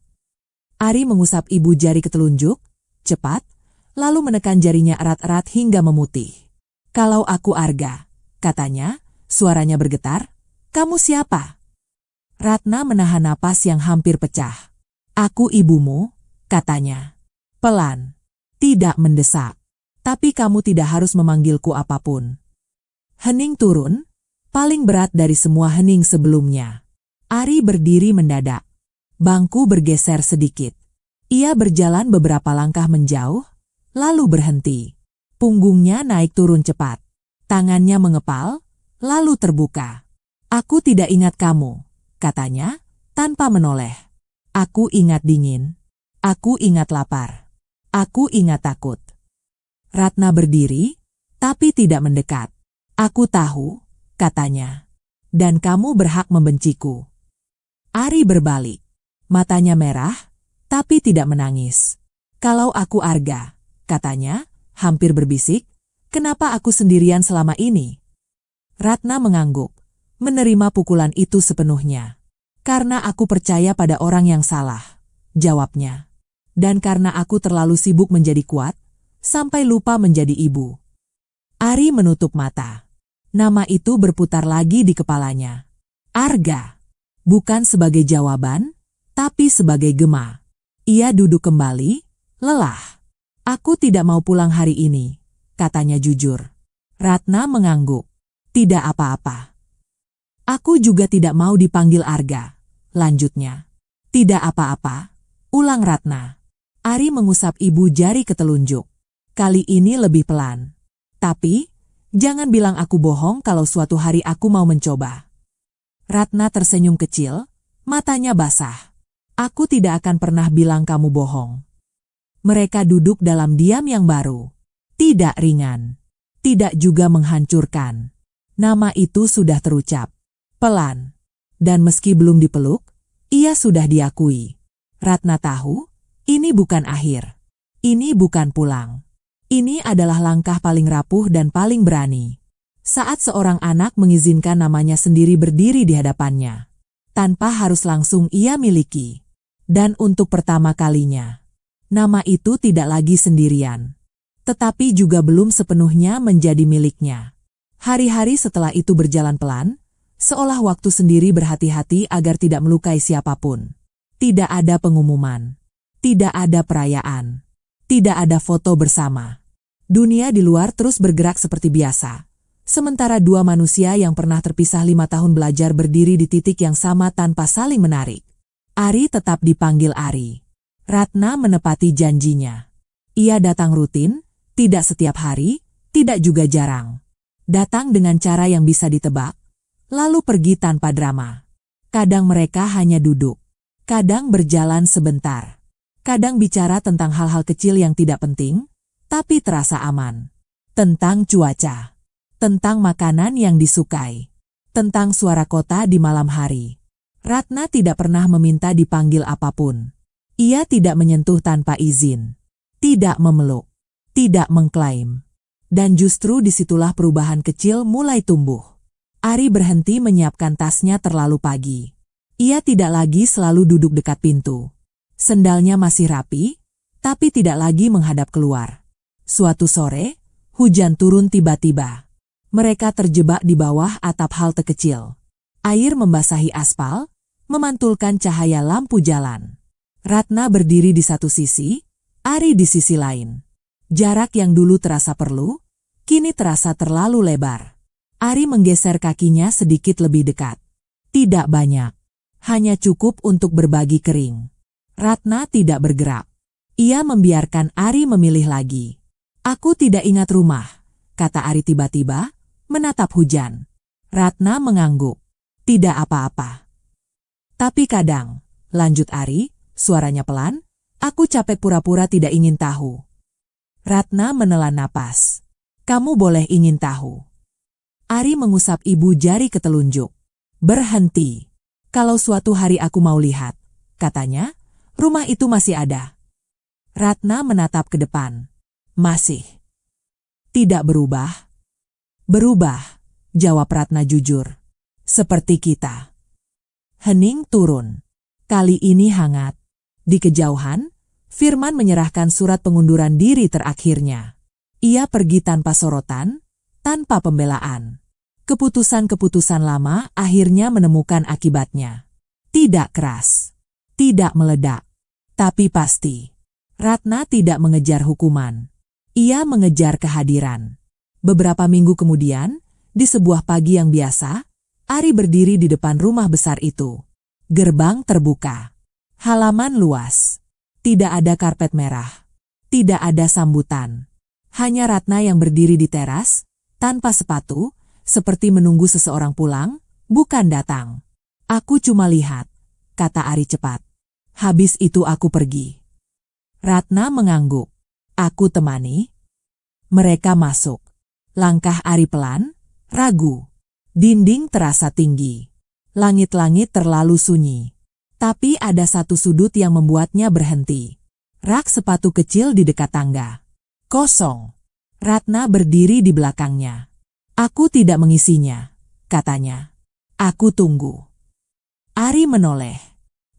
Ari mengusap ibu jari ketelunjuk, cepat, lalu menekan jarinya erat-erat hingga memutih. Kalau aku Arga, katanya, suaranya bergetar, kamu siapa? Ratna menahan napas yang hampir pecah. Aku ibumu, katanya. Pelan, tidak mendesak. Tapi kamu tidak harus memanggilku apapun. Hening turun, paling berat dari semua hening sebelumnya. Ari berdiri mendadak. Bangku bergeser sedikit. Ia berjalan beberapa langkah menjauh, lalu berhenti. Punggungnya naik turun cepat. Tangannya mengepal, lalu terbuka. Aku tidak ingat kamu, katanya, tanpa menoleh. Aku ingat dingin. Aku ingat lapar. Aku ingat takut. Ratna berdiri, tapi tidak mendekat. Aku tahu, katanya. Dan kamu berhak membenciku. Ari berbalik. Matanya merah, tapi tidak menangis. Kalau aku Arga, katanya, hampir berbisik, kenapa aku sendirian selama ini? Ratna mengangguk, menerima pukulan itu sepenuhnya. Karena aku percaya pada orang yang salah, jawabnya. Dan karena aku terlalu sibuk menjadi kuat, sampai lupa menjadi ibu. Ari menutup mata. Nama itu berputar lagi di kepalanya. Arga. Bukan sebagai jawaban, tapi sebagai gema. Ia duduk kembali, lelah. Aku tidak mau pulang hari ini, katanya jujur. Ratna mengangguk. Tidak apa-apa. Aku juga tidak mau dipanggil Arga, lanjutnya. Tidak apa-apa, ulang Ratna. Ari mengusap ibu jari ketelunjuk. Kali ini lebih pelan. Tapi, jangan bilang aku bohong kalau suatu hari aku mau mencoba. Ratna tersenyum kecil, matanya basah. Aku tidak akan pernah bilang kamu bohong. Mereka duduk dalam diam yang baru. Tidak ringan. Tidak juga menghancurkan. Nama itu sudah terucap. Pelan. Dan meski belum dipeluk, ia sudah diakui. Ratna tahu, ini bukan akhir. Ini bukan pulang. Ini adalah langkah paling rapuh dan paling berani. Saat seorang anak mengizinkan namanya sendiri berdiri di hadapannya. Tanpa harus langsung ia miliki. Dan untuk pertama kalinya, nama itu tidak lagi sendirian. Tetapi juga belum sepenuhnya menjadi miliknya. Hari-hari setelah itu berjalan pelan, seolah waktu sendiri berhati-hati agar tidak melukai siapapun. Tidak ada pengumuman. Tidak ada perayaan. Tidak ada foto bersama. Dunia di luar terus bergerak seperti biasa. Sementara dua manusia yang pernah terpisah 5 tahun belajar berdiri di titik yang sama tanpa saling menarik. Ari tetap dipanggil Ari. Ratna menepati janjinya. Ia datang rutin, tidak setiap hari, tidak juga jarang. Datang dengan cara yang bisa ditebak, lalu pergi tanpa drama. Kadang mereka hanya duduk. Kadang berjalan sebentar. Kadang bicara tentang hal-hal kecil yang tidak penting, tapi terasa aman. Tentang cuaca. tentang makanan yang disukai, tentang suara kota di malam hari. Ratna tidak pernah meminta dipanggil apapun. Ia tidak menyentuh tanpa izin, tidak memeluk, tidak mengklaim. Dan justru disitulah perubahan kecil mulai tumbuh. Ari berhenti menyiapkan tasnya terlalu pagi. Ia tidak lagi selalu duduk dekat pintu. Sendalnya masih rapi, tapi tidak lagi menghadap keluar. Suatu sore, hujan turun tiba-tiba. Mereka terjebak di bawah atap halte kecil. Air membasahi aspal, memantulkan cahaya lampu jalan. Ratna berdiri di satu sisi, Ari di sisi lain. Jarak yang dulu terasa perlu, kini terasa terlalu lebar. Ari menggeser kakinya sedikit lebih dekat. Tidak banyak, hanya cukup untuk berbagi kering. Ratna tidak bergerak. Ia membiarkan Ari memilih lagi. Aku tidak ingat rumah, kata Ari tiba-tiba, menatap hujan. Ratna mengangguk. Tidak apa-apa. Tapi kadang, lanjut Ari, suaranya pelan, aku capek pura-pura tidak ingin tahu. Ratna menelan napas. Kamu boleh ingin tahu. Ari mengusap ibu jari ketelunjuk. Berhenti. Kalau suatu hari aku mau lihat, katanya, rumah itu masih ada. Ratna menatap ke depan. Masih. Tidak berubah. Berubah, jawab Ratna jujur. Seperti kita. Hening turun. Kali ini hangat. Di kejauhan, Firman menyerahkan surat pengunduran diri terakhirnya. Ia pergi tanpa sorotan, tanpa pembelaan. Keputusan-keputusan lama akhirnya menemukan akibatnya. Tidak keras, tidak meledak, tapi pasti. Ratna tidak mengejar hukuman. Ia mengejar kehadiran. Beberapa minggu kemudian, di sebuah pagi yang biasa, Ari berdiri di depan rumah besar itu. Gerbang terbuka. Halaman luas. Tidak ada karpet merah. Tidak ada sambutan. Hanya Ratna yang berdiri di teras, tanpa sepatu, seperti menunggu seseorang pulang, bukan datang. Aku cuma lihat, kata Ari cepat. Habis itu aku pergi. Ratna mengangguk. Aku temani. Mereka masuk. Langkah Ari pelan, ragu. Dinding terasa tinggi. Langit-langit terlalu sunyi. Tapi ada satu sudut yang membuatnya berhenti. Rak sepatu kecil di dekat tangga. Kosong. Ratna berdiri di belakangnya. Aku tidak mengisinya, katanya. Aku tunggu. Ari menoleh.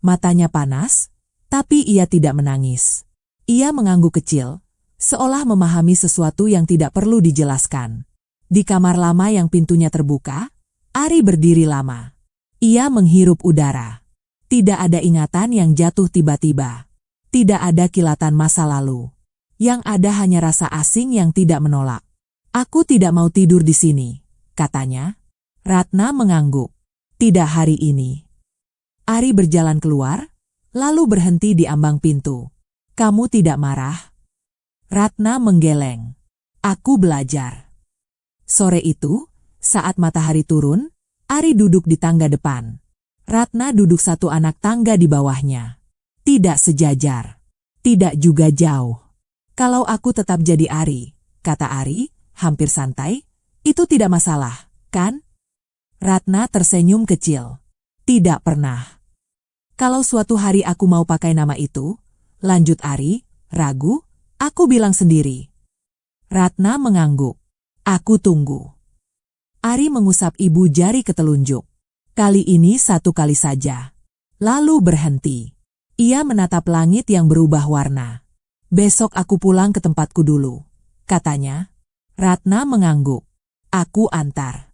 Matanya panas, tapi ia tidak menangis. Ia mengangguk kecil, seolah memahami sesuatu yang tidak perlu dijelaskan. Di kamar lama yang pintunya terbuka, Ari berdiri lama. Ia menghirup udara. Tidak ada ingatan yang jatuh tiba-tiba. Tidak ada kilatan masa lalu. Yang ada hanya rasa asing yang tidak menolak. Aku tidak mau tidur di sini, katanya. Ratna mengangguk. Tidak hari ini. Ari berjalan keluar, lalu berhenti di ambang pintu. Kamu tidak marah? Ratna menggeleng. Aku belajar. Sore itu, saat matahari turun, Ari duduk di tangga depan. Ratna duduk satu anak tangga di bawahnya. Tidak sejajar. Tidak juga jauh. Kalau aku tetap jadi Ari, kata Ari, hampir santai, itu tidak masalah, kan? Ratna tersenyum kecil. Tidak pernah. Kalau suatu hari aku mau pakai nama itu, lanjut Ari, ragu, aku bilang sendiri. Ratna mengangguk. Aku tunggu. Ari mengusap ibu jari ketelunjuk. Kali ini satu kali saja. Lalu berhenti. Ia menatap langit yang berubah warna. Besok aku pulang ke tempatku dulu, katanya. Ratna mengangguk. Aku antar.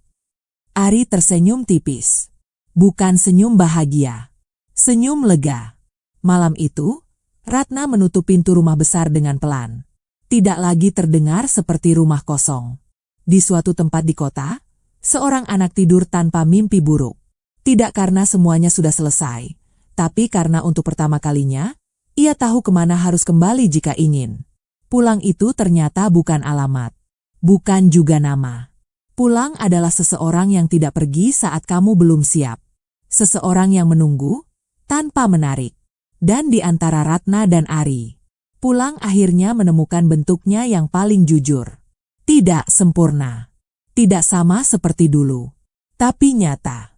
Ari tersenyum tipis. Bukan senyum bahagia. Senyum lega. Malam itu, Ratna menutup pintu rumah besar dengan pelan. Tidak lagi terdengar seperti rumah kosong. Di suatu tempat di kota, seorang anak tidur tanpa mimpi buruk. Tidak karena semuanya sudah selesai, tapi karena untuk pertama kalinya, ia tahu kemana harus kembali jika ingin. Pulang itu ternyata bukan alamat. Bukan juga nama. Pulang adalah seseorang yang tidak pergi saat kamu belum siap. Seseorang yang menunggu, tanpa menarik. Dan di antara Ratna dan Ari, pulang akhirnya menemukan bentuknya yang paling jujur. Tidak sempurna. Tidak sama seperti dulu, tapi nyata.